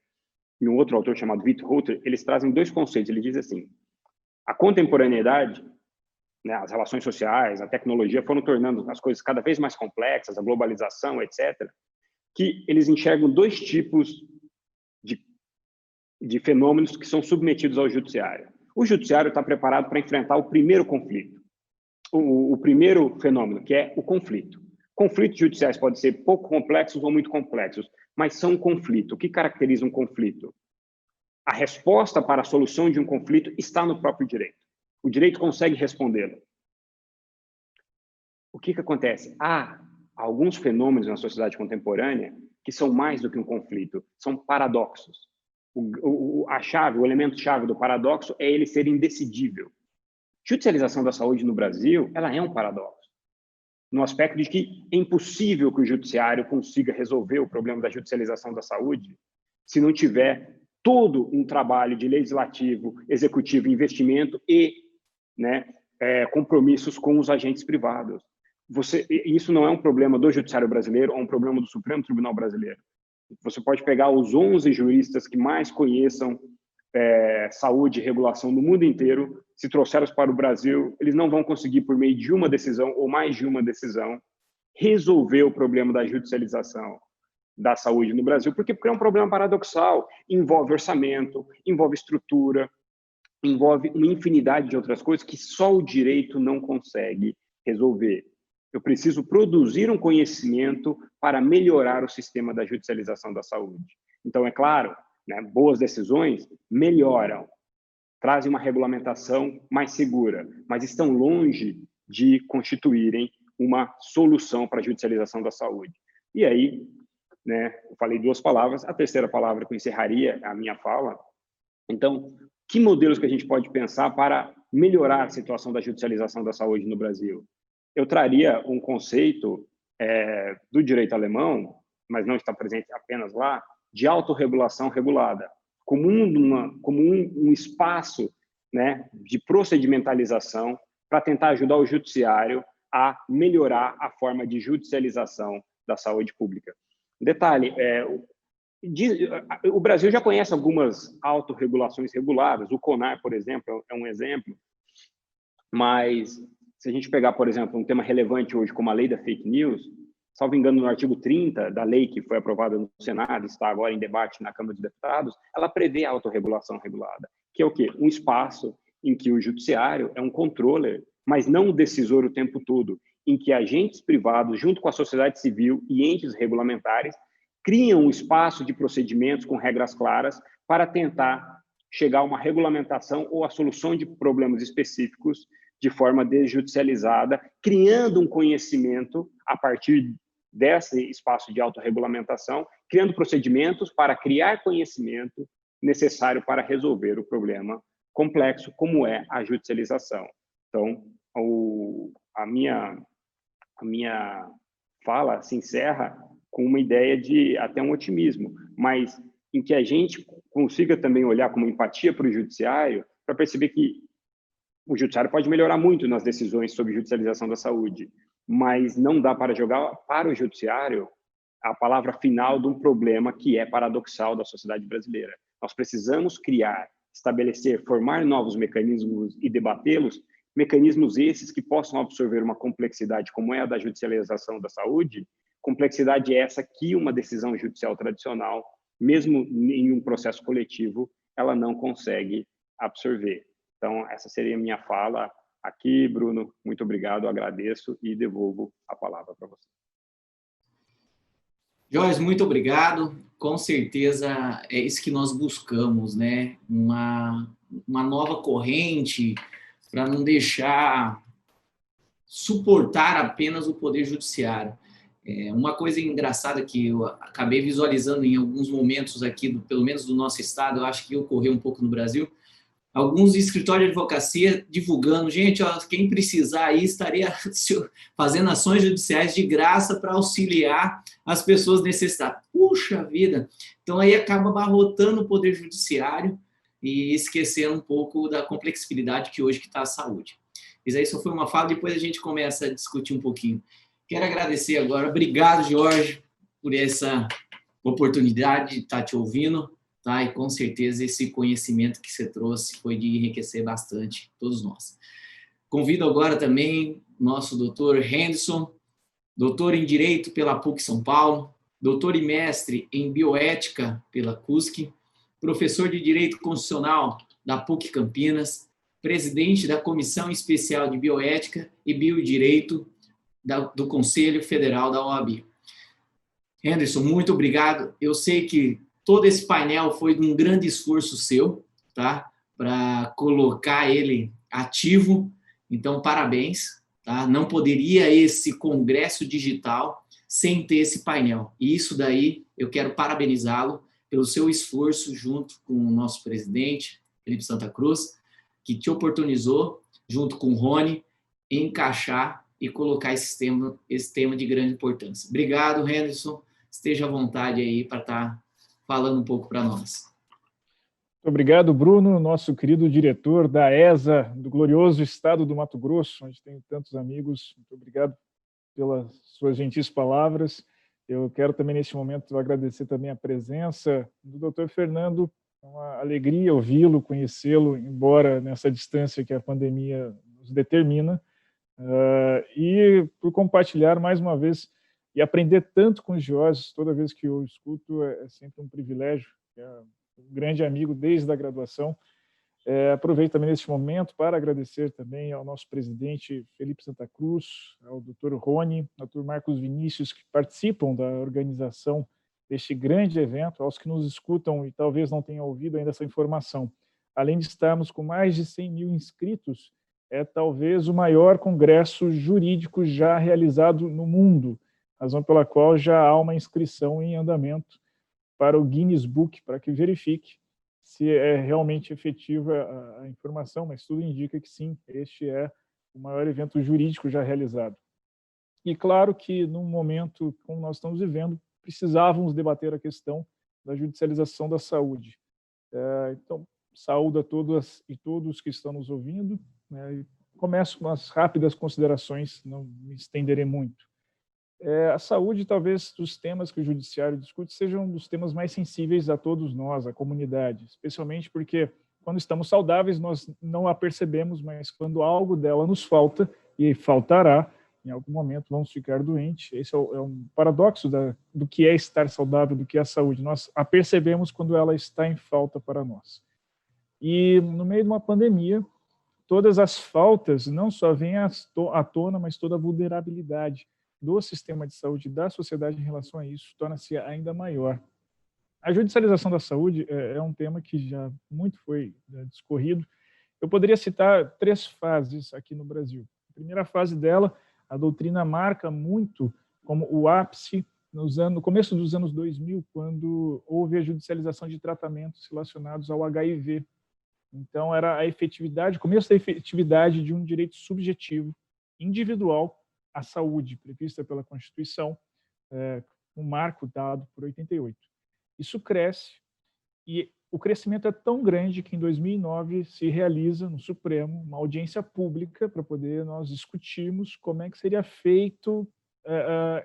e um outro autor chamado Witthofer, eles trazem dois conceitos. Ele diz assim, A contemporaneidade, né, as relações sociais, a tecnologia foram tornando as coisas cada vez mais complexas, a globalização, etc., que eles enxergam dois tipos de fenômenos que são submetidos ao judiciário. O judiciário está preparado para enfrentar o primeiro conflito, o primeiro fenômeno, que é o conflito. Conflitos judiciais podem ser pouco complexos ou muito complexos, mas são um conflito. O que caracteriza um conflito? A resposta para a solução de um conflito está no próprio direito. O direito consegue respondê-lo. O que acontece? Há alguns fenômenos na sociedade contemporânea que são mais do que um conflito, são paradoxos. O elemento-chave do paradoxo é ele ser indecidível. Judicialização da saúde no Brasil, ela é um paradoxo, no aspecto de que é impossível que o judiciário consiga resolver o problema da judicialização da saúde se não tiver todo um trabalho de legislativo, executivo, investimento e, né, compromissos com os agentes privados. Isso não é um problema do judiciário brasileiro, é um problema do Supremo Tribunal Brasileiro. Você pode pegar os 11 juristas que mais conheçam saúde e regulação no mundo inteiro, se trouxeros para o Brasil, eles não vão conseguir, por meio de uma decisão ou mais de uma decisão, resolver o problema da judicialização da saúde no Brasil. Por quê? Porque é um problema paradoxal, envolve orçamento, envolve estrutura, envolve uma infinidade de outras coisas que só o direito não consegue resolver. Eu preciso produzir um conhecimento para melhorar o sistema da judicialização da saúde. Então, é claro, né, boas decisões melhoram, trazem uma regulamentação mais segura, mas estão longe de constituírem uma solução para a judicialização da saúde. E aí, né, eu falei duas palavras, a terceira palavra que eu encerraria a minha fala. Então, que modelos que a gente pode pensar para melhorar a situação da judicialização da saúde no Brasil? Eu traria um conceito do direito alemão, mas não está presente apenas lá, de autorregulação regulada, como um espaço, né, de procedimentalização para tentar ajudar o judiciário a melhorar a forma de judicialização da saúde pública. Detalhe, o Brasil já conhece algumas autorregulações reguladas, o CONAR, por exemplo, é um exemplo, mas se a gente pegar, por exemplo, um tema relevante hoje como a lei da fake news, salvo engano, no artigo 30 da lei que foi aprovada no Senado, está agora em debate na Câmara dos Deputados, ela prevê a autorregulação regulada, que é o quê? Um espaço em que o judiciário é um controller, mas não um decisor o tempo todo, em que agentes privados, junto com a sociedade civil e entes regulamentares, criam um espaço de procedimentos com regras claras para tentar chegar a uma regulamentação ou a solução de problemas específicos de forma desjudicializada, criando um conhecimento a partir desse espaço de autorregulamentação, criando procedimentos para criar conhecimento necessário para resolver o problema complexo, como é a judicialização. Então, a minha fala se encerra com uma ideia de até um otimismo, mas em que a gente consiga também olhar com uma empatia para o judiciário, para perceber que o judiciário pode melhorar muito nas decisões sobre judicialização da saúde, mas não dá para jogar para o judiciário a palavra final de um problema que é paradoxal da sociedade brasileira. Nós precisamos criar, estabelecer, formar novos mecanismos e debatê-los, mecanismos esses que possam absorver uma complexidade como é a da judicialização da saúde, complexidade essa que uma decisão judicial tradicional, mesmo em um processo coletivo, ela não consegue absorver. Então, essa seria a minha fala aqui, Bruno. Muito obrigado, agradeço e devolvo a palavra para você. Jorge, muito obrigado. Com certeza é isso que nós buscamos, né? Uma nova corrente para não deixar suportar apenas o Poder Judiciário. Uma coisa engraçada que eu acabei visualizando em alguns momentos aqui, pelo menos do nosso estado, eu acho que ocorreu um pouco no Brasil, alguns escritórios de advocacia divulgando, gente, ó, quem precisar aí estaria fazendo ações judiciais de graça para auxiliar as pessoas necessitadas. Puxa vida! Então aí acaba abarrotando o Poder Judiciário e esquecendo um pouco da complexidade que hoje está a saúde. Isso aí só foi uma fala, depois a gente começa a discutir um pouquinho. Quero agradecer agora, obrigado, Jorge, por essa oportunidade de estar te ouvindo. tá? E com certeza esse conhecimento que você trouxe foi de enriquecer bastante todos nós. Convido agora também nosso doutor Henderson, doutor em Direito pela PUC São Paulo, doutor e mestre em Bioética pela CUSC, professor de Direito Constitucional da PUC Campinas, presidente da Comissão Especial de Bioética e Biodireito do Conselho Federal da OAB. Henderson, muito obrigado. Eu sei que todo esse painel foi de um grande esforço seu, tá? Para colocar ele ativo. Então, parabéns, tá? Não poderia esse congresso digital sem ter esse painel. E isso daí, eu quero parabenizá-lo pelo seu esforço junto com o nosso presidente, Felipe Santa Cruz, que te oportunizou, junto com o Rony, encaixar e colocar esse tema de grande importância. Obrigado, Henderson. Esteja à vontade aí para estar falando um pouco para nós. Muito obrigado, Bruno, nosso querido diretor da ESA, do glorioso estado do Mato Grosso, onde tenho tantos amigos. Muito obrigado pelas suas gentis palavras. Eu quero também, neste momento, agradecer também a presença do Dr. Fernando. É uma alegria ouvi-lo, conhecê-lo, embora nessa distância que a pandemia nos determina, e por compartilhar mais uma vez e aprender tanto com os Geórgios. Toda vez que eu escuto é sempre um privilégio. É um grande amigo desde a graduação. Aproveito também neste momento para agradecer também ao nosso presidente Felipe Santa Cruz, ao Dr. Rony, ao Dr. Marcos Vinícius, que participam da organização deste grande evento, aos que nos escutam e talvez não tenham ouvido ainda essa informação. Além de estarmos com mais de 100 mil inscritos, é talvez o maior congresso jurídico já realizado no mundo, razão pela qual já há uma inscrição em andamento para o Guinness Book, para que verifique se é realmente efetiva a informação, mas tudo indica que sim, este é o maior evento jurídico já realizado. E claro que, num momento como nós estamos vivendo, precisávamos debater a questão da judicialização da saúde. Então, saúdo a todas e todos que estão nos ouvindo, né, e começo com as rápidas considerações, não me estenderei muito. A saúde, talvez, dos temas que o judiciário discute, seja um dos temas mais sensíveis a todos nós, a comunidade, especialmente porque, quando estamos saudáveis, nós não a percebemos, mas quando algo dela nos falta, e faltará, em algum momento vamos ficar doentes. Esse é um paradoxo do que é estar saudável, do que é a saúde. Nós a percebemos quando ela está em falta para nós. E, no meio de uma pandemia, todas as faltas não só vêm à tona, mas toda a vulnerabilidade do sistema de saúde da sociedade em relação a isso torna-se ainda maior. A judicialização da saúde é um tema que já muito foi discorrido. Eu poderia citar 3 fases aqui no Brasil. A primeira fase dela, a doutrina marca muito como o ápice no começo dos anos 2000, quando houve a judicialização de tratamentos relacionados ao HIV. Então, era a efetividade, começo da efetividade de um direito subjetivo, individual, à saúde, prevista pela Constituição, um marco dado por 88. Isso cresce, e o crescimento é tão grande que em 2009 se realiza no Supremo uma audiência pública para poder nós discutirmos como é que seria feito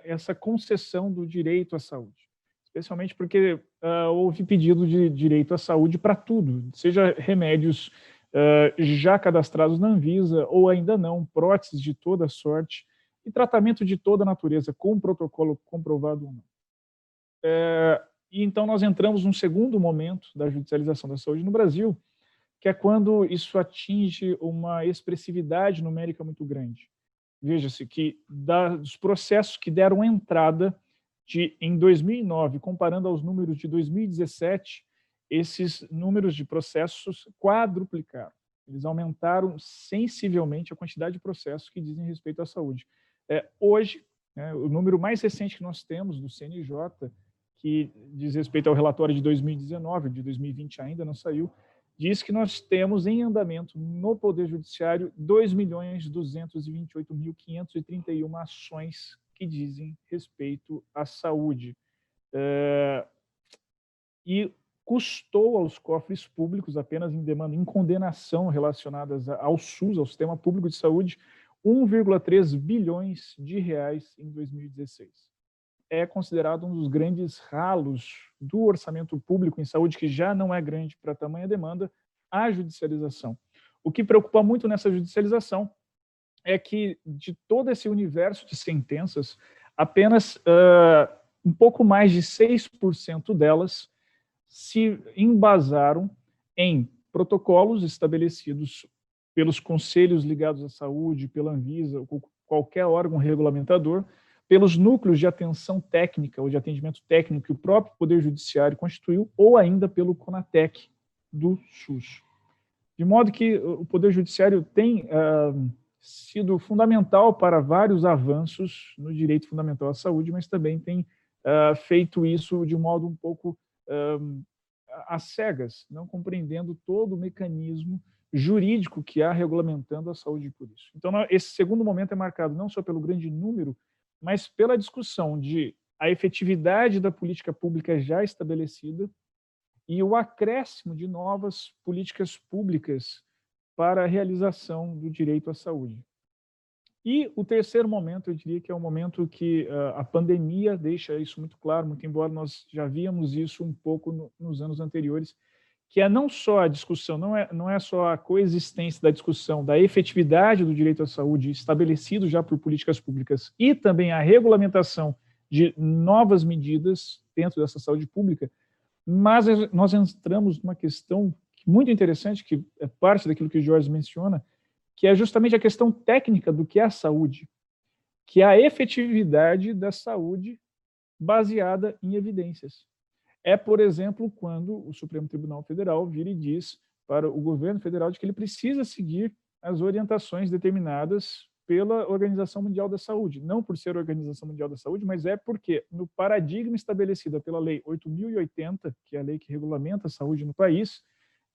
essa concessão do direito à saúde. Especialmente porque houve pedido de direito à saúde para tudo, seja remédios já cadastrados na Anvisa ou ainda não, próteses de toda sorte, e tratamento de toda a natureza, com protocolo comprovado ou não. E então nós entramos num segundo momento da judicialização da saúde no Brasil, que é quando isso atinge uma expressividade numérica muito grande. Veja-se que dos processos que deram entrada em 2009, comparando aos números de 2017, esses números de processos quadruplicaram. Eles aumentaram sensivelmente a quantidade de processos que dizem respeito à saúde. Hoje, o número mais recente que nós temos do CNJ, que diz respeito ao relatório de 2019, de 2020 ainda não saiu, diz que nós temos em andamento no Poder Judiciário 2.228.531 ações que dizem respeito à saúde. E custou aos cofres públicos, apenas em demanda, em condenação relacionadas ao SUS, ao Sistema Público de Saúde, 1,3 bilhões de reais em 2016. é considerado um dos grandes ralos do orçamento público em saúde, que já não é grande para tamanha demanda, a judicialização. O que preocupa muito nessa judicialização é que, de todo esse universo de sentenças, apenas um pouco mais de 6% delas se embasaram em protocolos estabelecidos pelos conselhos ligados à saúde, pela Anvisa, ou qualquer órgão regulamentador, pelos núcleos de atenção técnica ou de atendimento técnico que o próprio Poder Judiciário constituiu, ou ainda pelo CONATEC do SUS. De modo que o Poder Judiciário tem sido fundamental para vários avanços no direito fundamental à saúde, mas também tem feito isso de um modo um pouco às cegas, não compreendendo todo o mecanismo jurídico que há regulamentando a saúde por isso. Então, esse segundo momento é marcado não só pelo grande número, mas pela discussão de a efetividade da política pública já estabelecida e o acréscimo de novas políticas públicas para a realização do direito à saúde. E o terceiro momento, eu diria que é um momento que a pandemia deixa isso muito claro, muito embora nós já víamos isso um pouco nos anos anteriores, que é não só a discussão, não é só a coexistência da discussão da efetividade do direito à saúde estabelecido já por políticas públicas e também a regulamentação de novas medidas dentro dessa saúde pública, mas nós entramos numa questão muito interessante, que é parte daquilo que o Jorge menciona, que é justamente a questão técnica do que é a saúde, que é a efetividade da saúde baseada em evidências. É, por exemplo, quando o Supremo Tribunal Federal vira e diz para o governo federal de que ele precisa seguir as orientações determinadas pela Organização Mundial da Saúde. Não por ser a Organização Mundial da Saúde, mas é porque no paradigma estabelecido pela Lei 8.080, que é a lei que regulamenta a saúde no país,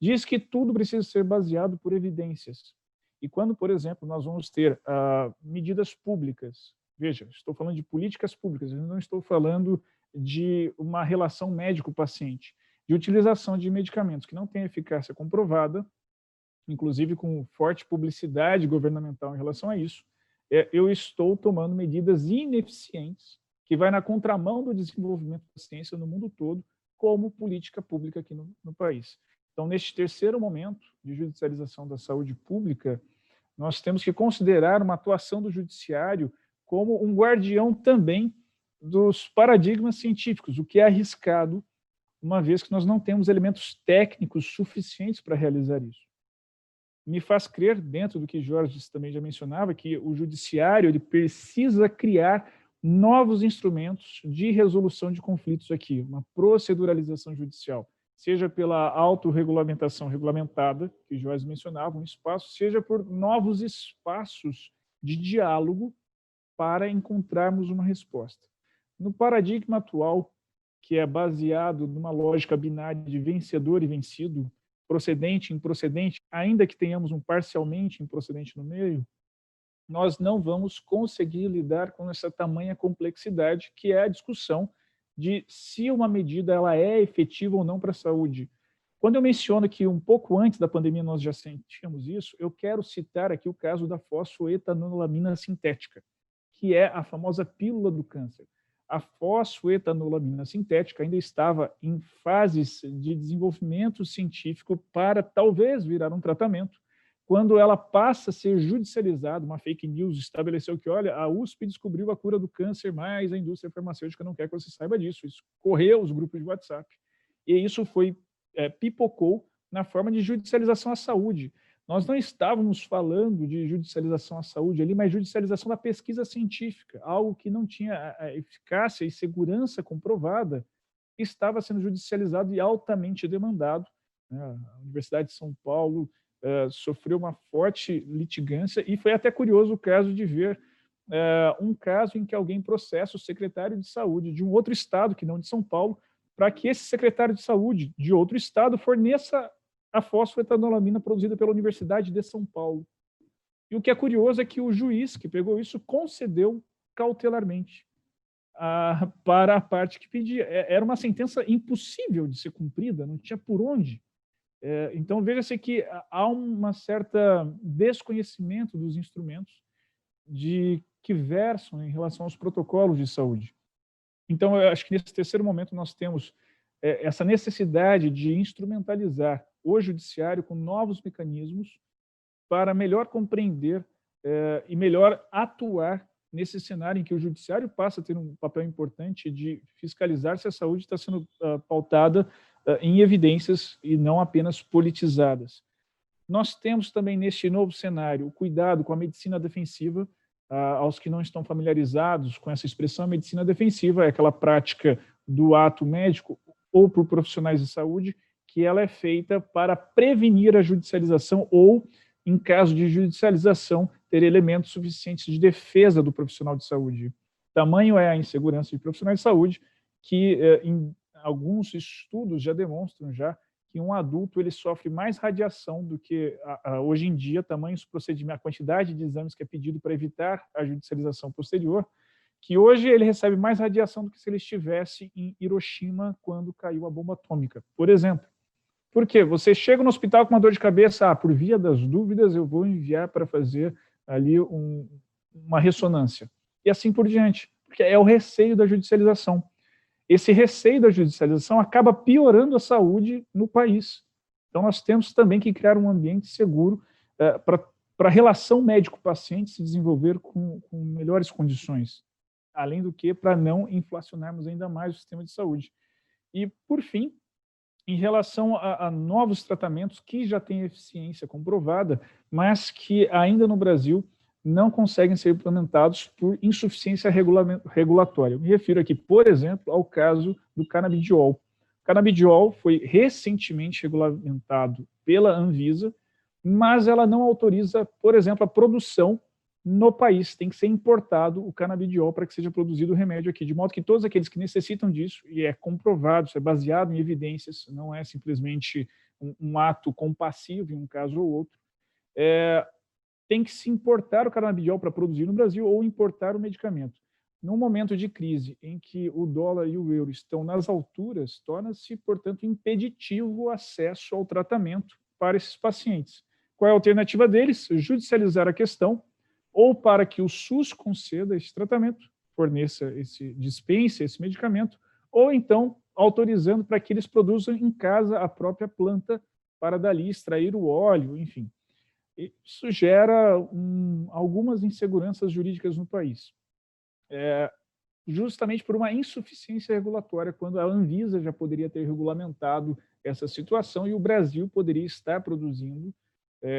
diz que tudo precisa ser baseado por evidências. E quando, por exemplo, nós vamos ter medidas públicas, veja, estou falando de políticas públicas, eu não estou falando de uma relação médico-paciente, de utilização de medicamentos que não têm eficácia comprovada, inclusive com forte publicidade governamental em relação a isso, eu estou tomando medidas ineficientes que vai na contramão do desenvolvimento da ciência no mundo todo, como política pública aqui no país. Então, neste terceiro momento de judicialização da saúde pública, nós temos que considerar uma atuação do judiciário como um guardião também dos paradigmas científicos, o que é arriscado, uma vez que nós não temos elementos técnicos suficientes para realizar isso. Me faz crer, dentro do que Jorge também já mencionava, que o judiciário ele precisa criar novos instrumentos de resolução de conflitos aqui, uma proceduralização judicial, seja pela autorregulamentação regulamentada, que Jorge mencionava, um espaço, seja por novos espaços de diálogo para encontrarmos uma resposta. No paradigma atual, que é baseado numa lógica binária de vencedor e vencido, procedente e improcedente, ainda que tenhamos um parcialmente improcedente no meio, nós não vamos conseguir lidar com essa tamanha complexidade, que é a discussão de se uma medida ela é efetiva ou não para a saúde. Quando eu menciono que um pouco antes da pandemia nós já sentíamos isso, eu quero citar aqui o caso da fosfoetanolamina sintética, que é a famosa pílula do câncer. A fosfoetanolamina sintética ainda estava em fases de desenvolvimento científico para talvez virar um tratamento. Quando ela passa a ser judicializada, uma fake news estabeleceu que, olha, a USP descobriu a cura do câncer, mas a indústria farmacêutica não quer que você saiba disso. Isso correu os grupos de WhatsApp. E isso pipocou na forma de judicialização à saúde. Nós não estávamos falando de judicialização à saúde ali, mas judicialização da pesquisa científica, algo que não tinha a eficácia e segurança comprovada, estava sendo judicializado e altamente demandado. A Universidade de São Paulo sofreu uma forte litigância e foi até curioso o caso de ver um caso em que alguém processa o secretário de saúde de um outro estado, que não de São Paulo, para que esse secretário de saúde de outro estado forneça a fosfoetanolamina produzida pela Universidade de São Paulo. E o que é curioso é que o juiz que pegou isso concedeu cautelarmente para a parte que pedia. Era uma sentença impossível de ser cumprida, não tinha por onde. Então, veja-se que há uma certa desconhecimento dos instrumentos que versam em relação aos protocolos de saúde. Então, eu acho que nesse terceiro momento nós temos essa necessidade de instrumentalizar o judiciário com novos mecanismos para melhor compreender e melhor atuar nesse cenário em que o judiciário passa a ter um papel importante de fiscalizar se a saúde está sendo pautada em evidências e não apenas politizadas. Nós temos também neste novo cenário o cuidado com a medicina defensiva. Aos que não estão familiarizados com essa expressão, a medicina defensiva é aquela prática do ato médico ou por profissionais de saúde que ela é feita para prevenir a judicialização ou, em caso de judicialização, ter elementos suficientes de defesa do profissional de saúde. Tamanho é a insegurança de profissionais de saúde que, em alguns estudos, já demonstram que um adulto ele sofre mais radiação do que, hoje em dia, tamanhos procedimentos, a quantidade de exames que é pedido para evitar a judicialização posterior, que hoje ele recebe mais radiação do que se ele estivesse em Hiroshima quando caiu a bomba atômica, por exemplo. Por quê? Você chega no hospital com uma dor de cabeça, por via das dúvidas, eu vou enviar para fazer ali uma ressonância. E assim por diante, porque é o receio da judicialização. Esse receio da judicialização acaba piorando a saúde no país. Então, nós temos também que criar um ambiente seguro para a relação médico-paciente se desenvolver com melhores condições, além do que para não inflacionarmos ainda mais o sistema de saúde. E, por fim, em relação a novos tratamentos que já têm eficiência comprovada, mas que ainda no Brasil não conseguem ser implementados por insuficiência regulatória. Eu me refiro aqui, por exemplo, ao caso do canabidiol. O canabidiol foi recentemente regulamentado pela Anvisa, mas ela não autoriza, por exemplo, a produção no país. Tem que ser importado o canabidiol para que seja produzido o remédio aqui, de modo que todos aqueles que necessitam disso, e é comprovado, isso é baseado em evidências, não é simplesmente um ato compassivo em um caso ou outro, tem que se importar o canabidiol para produzir no Brasil ou importar o medicamento. Num momento de crise em que o dólar e o euro estão nas alturas, torna-se, portanto, impeditivo o acesso ao tratamento para esses pacientes. Qual é a alternativa deles? Judicializar a questão, ou para que o SUS conceda esse tratamento, forneça dispense esse medicamento, ou então autorizando para que eles produzam em casa a própria planta para dali extrair o óleo, enfim. Isso gera algumas inseguranças jurídicas no país, justamente por uma insuficiência regulatória, quando a Anvisa já poderia ter regulamentado essa situação e o Brasil poderia estar produzindo,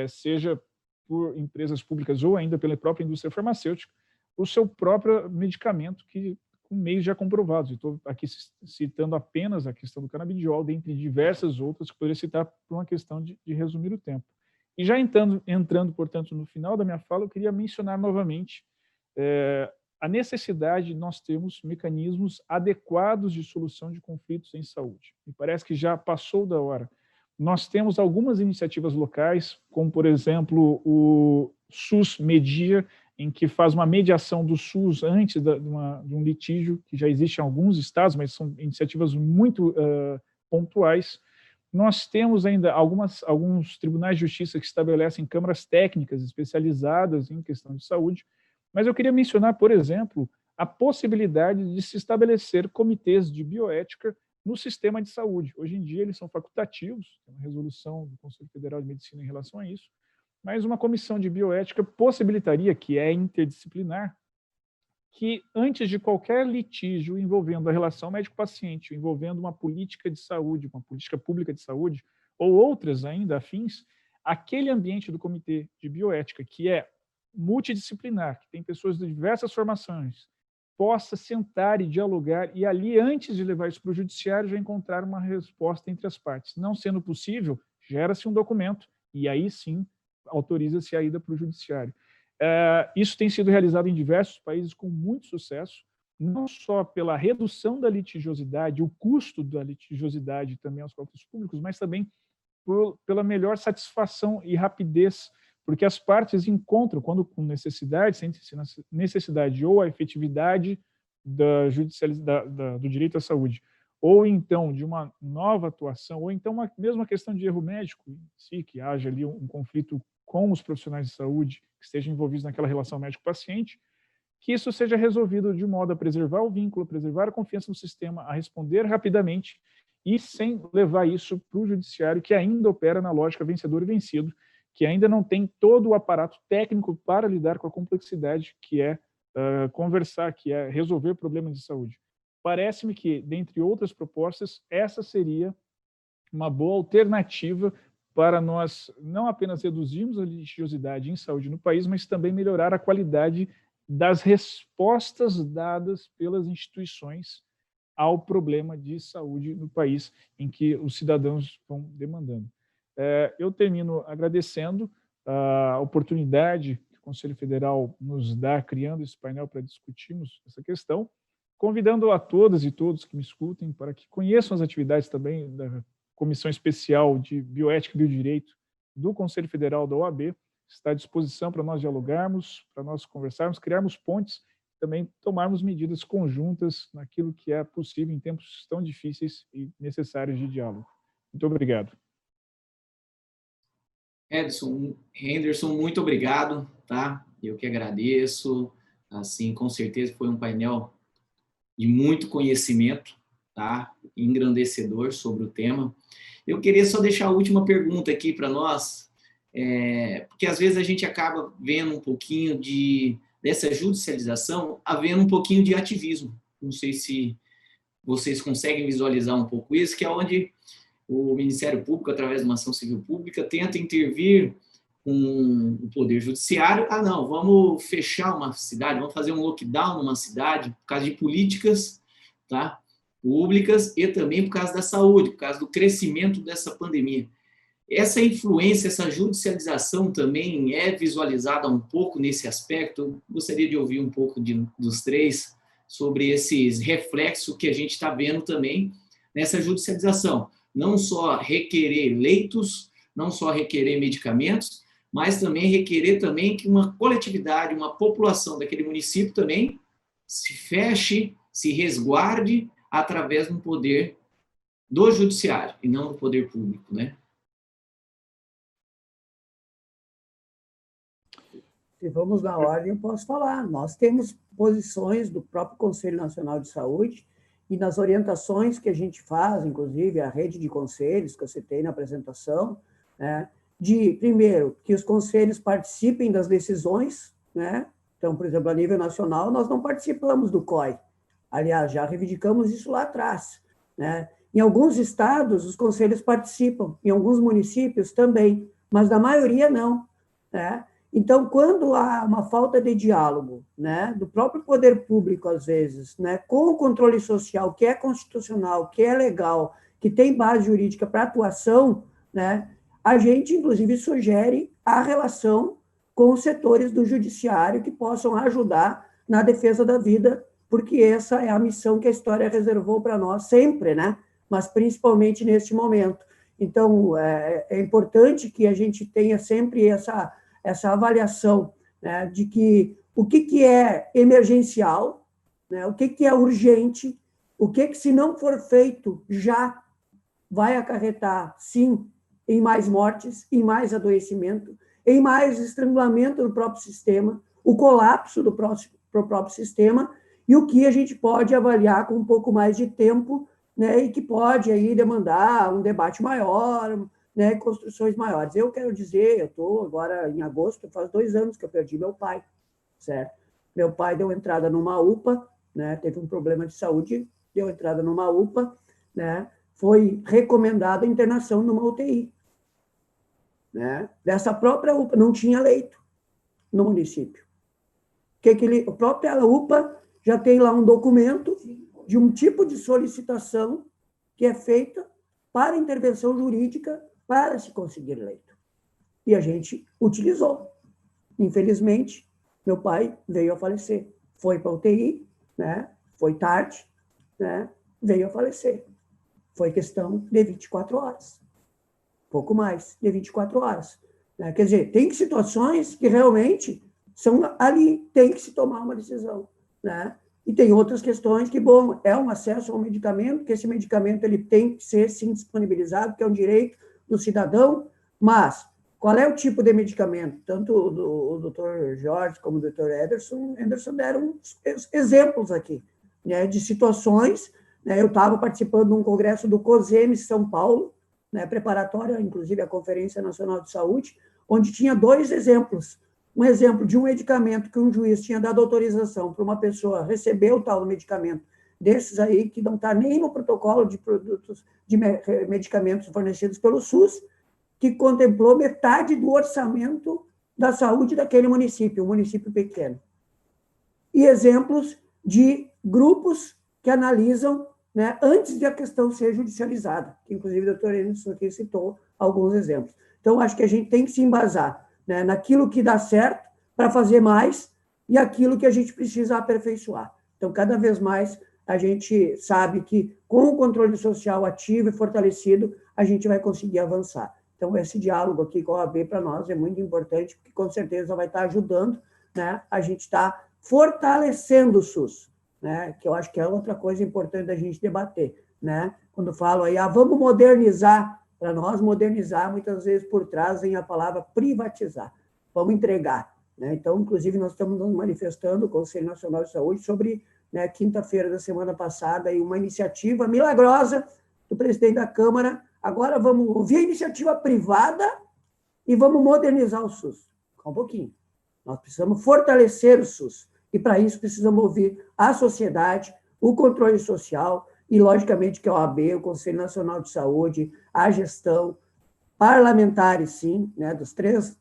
seja por empresas públicas ou ainda pela própria indústria farmacêutica, o seu próprio medicamento com meios já comprovados. Estou aqui citando apenas a questão do canabidiol, dentre diversas outras que poderia citar por uma questão de resumir o tempo. E já entrando, portanto, no final da minha fala, eu queria mencionar novamente a necessidade de nós termos mecanismos adequados de solução de conflitos em saúde. Me parece que já passou da hora. Nós temos algumas iniciativas locais, como, por exemplo, o SUS Media, em que faz uma mediação do SUS antes de um litígio, que já existe em alguns estados, mas são iniciativas muito pontuais. Nós temos ainda alguns tribunais de justiça que estabelecem câmaras técnicas especializadas em questão de saúde, mas eu queria mencionar, por exemplo, a possibilidade de se estabelecer comitês de bioética no sistema de saúde. Hoje em dia eles são facultativos, tem uma resolução do Conselho Federal de Medicina em relação a isso, mas uma comissão de bioética possibilitaria, que é interdisciplinar, que antes de qualquer litígio envolvendo a relação médico-paciente, envolvendo uma política de saúde, uma política pública de saúde, ou outras ainda afins, aquele ambiente do comitê de bioética, que é multidisciplinar, que tem pessoas de diversas formações, possa sentar e dialogar e ali, antes de levar isso para o judiciário, já encontrar uma resposta entre as partes. Não sendo possível, gera-se um documento e aí sim autoriza-se a ida para o judiciário. Isso tem sido realizado em diversos países com muito sucesso, não só pela redução da litigiosidade, o custo da litigiosidade também aos cofres públicos, mas também pela melhor satisfação e rapidez, porque as partes encontram, quando com necessidade, sente-se necessidade ou a efetividade do direito à saúde, ou então de uma nova atuação, ou então mesmo a questão de erro médico em si, que haja ali um conflito com os profissionais de saúde que estejam envolvidos naquela relação médico-paciente, que isso seja resolvido de modo a preservar o vínculo, preservar a confiança no sistema, a responder rapidamente e sem levar isso para o judiciário, que ainda opera na lógica vencedor e vencido, que ainda não tem todo o aparato técnico para lidar com a complexidade que é conversar, que é resolver problemas de saúde. Parece-me que, dentre outras propostas, essa seria uma boa alternativa para nós não apenas reduzirmos a litigiosidade em saúde no país, mas também melhorar a qualidade das respostas dadas pelas instituições ao problema de saúde no país em que os cidadãos estão demandando. Eu termino agradecendo a oportunidade que o Conselho Federal nos dá, criando esse painel para discutirmos essa questão, convidando a todas e todos que me escutem para que conheçam as atividades também da Comissão Especial de Bioética e Biodireito do Conselho Federal da OAB. Está à disposição para nós dialogarmos, para nós conversarmos, criarmos pontes, também tomarmos medidas conjuntas naquilo que é possível em tempos tão difíceis e necessários de diálogo. Muito obrigado. Edson, Henderson, muito obrigado, tá? Eu que agradeço. Assim, com certeza foi um painel de muito conhecimento, tá? Engrandecedor sobre o tema. Eu queria só deixar a última pergunta aqui para nós, porque às vezes a gente acaba vendo um pouquinho dessa judicialização, havendo um pouquinho de ativismo. Não sei se vocês conseguem visualizar um pouco isso, que é onde o Ministério Público, através de uma ação civil pública, tenta intervir com o Poder Judiciário. Não, vamos fechar uma cidade, vamos fazer um lockdown numa cidade por causa de políticas, tá, públicas e também por causa da saúde, por causa do crescimento dessa pandemia. Essa influência, essa judicialização também é visualizada um pouco nesse aspecto. Eu gostaria de ouvir um pouco dos três sobre esses reflexos que a gente está vendo também nessa judicialização. Não só requerer leitos, não só requerer medicamentos, mas também requerer também que uma coletividade, uma população daquele município também se feche, se resguarde através do poder do judiciário e não do poder público, né? Se vamos na ordem, eu posso falar. Nós temos posições do próprio Conselho Nacional de Saúde e nas orientações que a gente faz, inclusive a rede de conselhos que eu citei na apresentação, né, de, primeiro, que os conselhos participem das decisões, né? Então, por exemplo, a nível nacional, nós não participamos do COI. Aliás, já reivindicamos isso lá atrás, né? Em alguns estados, os conselhos participam, em alguns municípios também, mas na maioria não, né? Então, quando há uma falta de diálogo, né, do próprio poder público, às vezes, né, com o controle social, que é constitucional, que é legal, que tem base jurídica para atuação, né, a gente, inclusive, sugere a relação com os setores do judiciário que possam ajudar na defesa da vida, porque essa é a missão que a história reservou para nós sempre, né, mas principalmente neste momento. Então, é importante que a gente tenha sempre essa avaliação, né, de que o que é emergencial, né, o que é urgente, o que se não for feito já vai acarretar, sim, em mais mortes, em mais adoecimento, em mais estrangulamento do próprio sistema, o colapso do próprio sistema, e o que a gente pode avaliar com um pouco mais de tempo, né, e que pode aí demandar um debate maior, né, construções maiores. Eu quero dizer, eu estou agora em agosto, faz 2 anos que eu perdi meu pai, certo? Meu pai deu entrada numa UPA, né, teve um problema de saúde, deu entrada numa UPA, né, foi recomendada a internação numa UTI. Né? Dessa própria UPA, não tinha leito no município. A própria UPA já tem lá um documento de um tipo de solicitação que é feita para intervenção jurídica para se conseguir leito. E a gente utilizou. Infelizmente, meu pai veio a falecer. Foi para a UTI, né? Foi tarde, né? Veio a falecer. Foi questão de 24 horas. Pouco mais de 24 horas. Né? Quer dizer, tem situações que realmente são ali, tem que se tomar uma decisão. Né? E tem outras questões que, bom, é um acesso ao medicamento, que esse medicamento ele tem que ser, sim, disponibilizado, que é um direito do cidadão, mas Qual é o tipo de medicamento? Tanto o Dr. Jorge como o Dr. Anderson deram exemplos aqui, né, de situações. Né, eu estava participando de um congresso do COSEM São Paulo, né, preparatório, inclusive, à Conferência Nacional de Saúde, onde tinha 2 exemplos. Um exemplo de um medicamento que um juiz tinha dado autorização para uma pessoa receber o tal medicamento, desses aí que não está nem no protocolo de produtos, de medicamentos fornecidos pelo SUS, que contemplou metade do orçamento da saúde daquele município, um município pequeno. E exemplos de grupos que analisam, né, antes de a questão ser judicializada, que inclusive o doutor Anderson aqui citou alguns exemplos. Então, acho que a gente tem que se embasar, né, naquilo que dá certo para fazer mais e aquilo que a gente precisa aperfeiçoar. Então, cada vez mais, a gente sabe que com o controle social ativo e fortalecido, a gente vai conseguir avançar. Então, esse diálogo aqui com a OAB para nós é muito importante, porque com certeza vai estar ajudando, né, a gente está fortalecendo o SUS, né, que eu acho que é outra coisa importante da gente debater. Né? Quando falo aí, vamos modernizar, para nós modernizar, muitas vezes por trás vem a palavra privatizar, vamos entregar. Né? Então, inclusive, nós estamos nos manifestando com o Conselho Nacional de Saúde sobre, né, quinta-feira da semana passada, aí, uma iniciativa milagrosa do presidente da Câmara. Agora vamos ouvir a iniciativa privada e vamos modernizar o SUS. Um pouquinho. Nós precisamos fortalecer o SUS. E, para isso, precisamos ouvir a sociedade, o controle social e, logicamente, que a OAB, o Conselho Nacional de Saúde, a gestão, parlamentares, sim, né, dos 3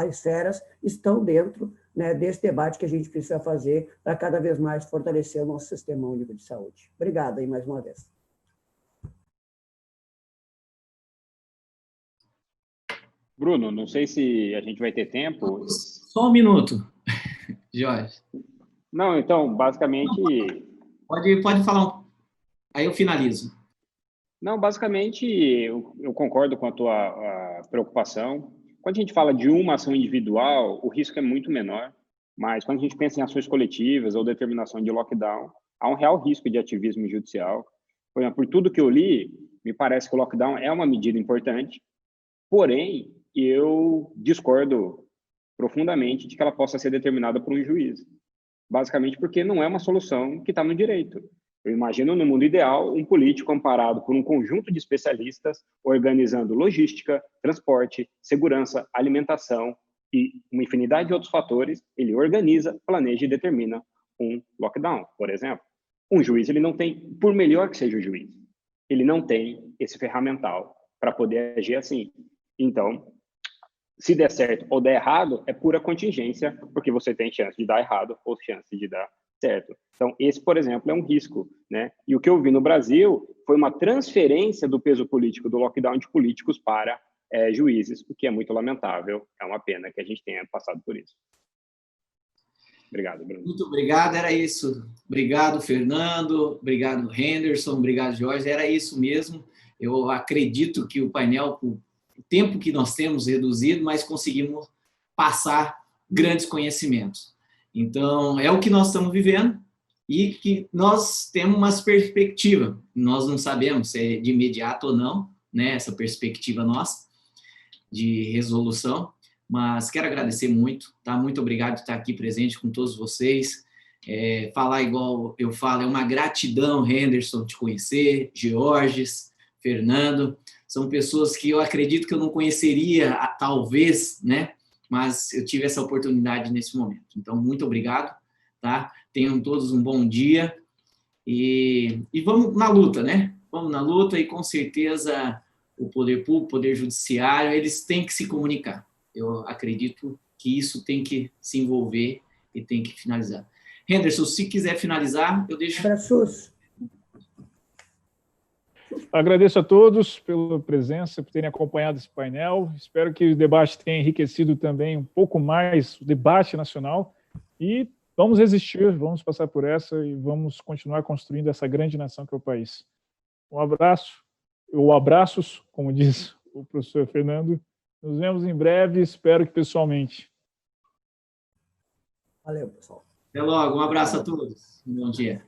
esferas, estão dentro, né, desse debate que a gente precisa fazer para cada vez mais fortalecer o nosso sistema único de saúde. Obrigado aí mais uma vez. Bruno, não sei se a gente vai ter tempo. Só um minuto, Jorge. Não, então, basicamente... Pode falar, aí eu finalizo. Não, basicamente, eu concordo com a tua preocupação. Quando a gente fala de uma ação individual, o risco é muito menor, mas quando a gente pensa em ações coletivas ou determinação de lockdown, há um real risco de ativismo judicial. Por exemplo, por tudo que eu li, me parece que o lockdown é uma medida importante, porém, eu discordo profundamente de que ela possa ser determinada por um juiz. Basicamente porque não é uma solução que está no direito. Eu imagino, no mundo ideal, um político amparado por um conjunto de especialistas organizando logística, transporte, segurança, alimentação e uma infinidade de outros fatores. Ele organiza, planeja e determina um lockdown, por exemplo. Um juiz, ele não tem, por melhor que seja o juiz, ele não tem esse ferramental para poder agir assim. Então, se der certo ou der errado, é pura contingência, porque você tem chance de dar errado ou chance de dar certo. Então, esse, por exemplo, é um risco, né? E o que eu vi no Brasil foi uma transferência do peso político do lockdown de políticos para juízes, o que é muito lamentável. É uma pena que a gente tenha passado por isso. Obrigado, Bruno. Muito obrigado, era isso. Obrigado, Fernando. Obrigado, Henderson. Obrigado, Jorge. Era isso mesmo. Eu acredito que o painel, o tempo que nós temos reduzido, mas conseguimos passar grandes conhecimentos. Então, é o que nós estamos vivendo e que nós temos uma perspectiva. Nós não sabemos se é de imediato ou não, né, essa perspectiva nossa de resolução, mas quero agradecer muito, tá? Muito obrigado por estar aqui presente com todos vocês. Falar igual eu falo, é uma gratidão, Henderson, te conhecer, Georges, Fernando, são pessoas que eu acredito que eu não conheceria, talvez, né? Mas eu tive essa oportunidade nesse momento. Então, muito obrigado, tá? Tenham todos um bom dia e vamos na luta, né? Vamos na luta e, com certeza, o poder público, o poder judiciário, eles têm que se comunicar. Eu acredito que isso tem que se envolver e tem que finalizar. Henderson, se quiser finalizar, eu deixo... Abraços. Agradeço a todos pela presença, por terem acompanhado esse painel. Espero que o debate tenha enriquecido também um pouco mais o debate nacional. E vamos resistir, vamos passar por essa e vamos continuar construindo essa grande nação que é o país. Um abraço, ou abraços, como diz o professor Fernando. Nos vemos em breve, espero que pessoalmente. Valeu, pessoal. Até logo, um abraço a todos. Bom dia.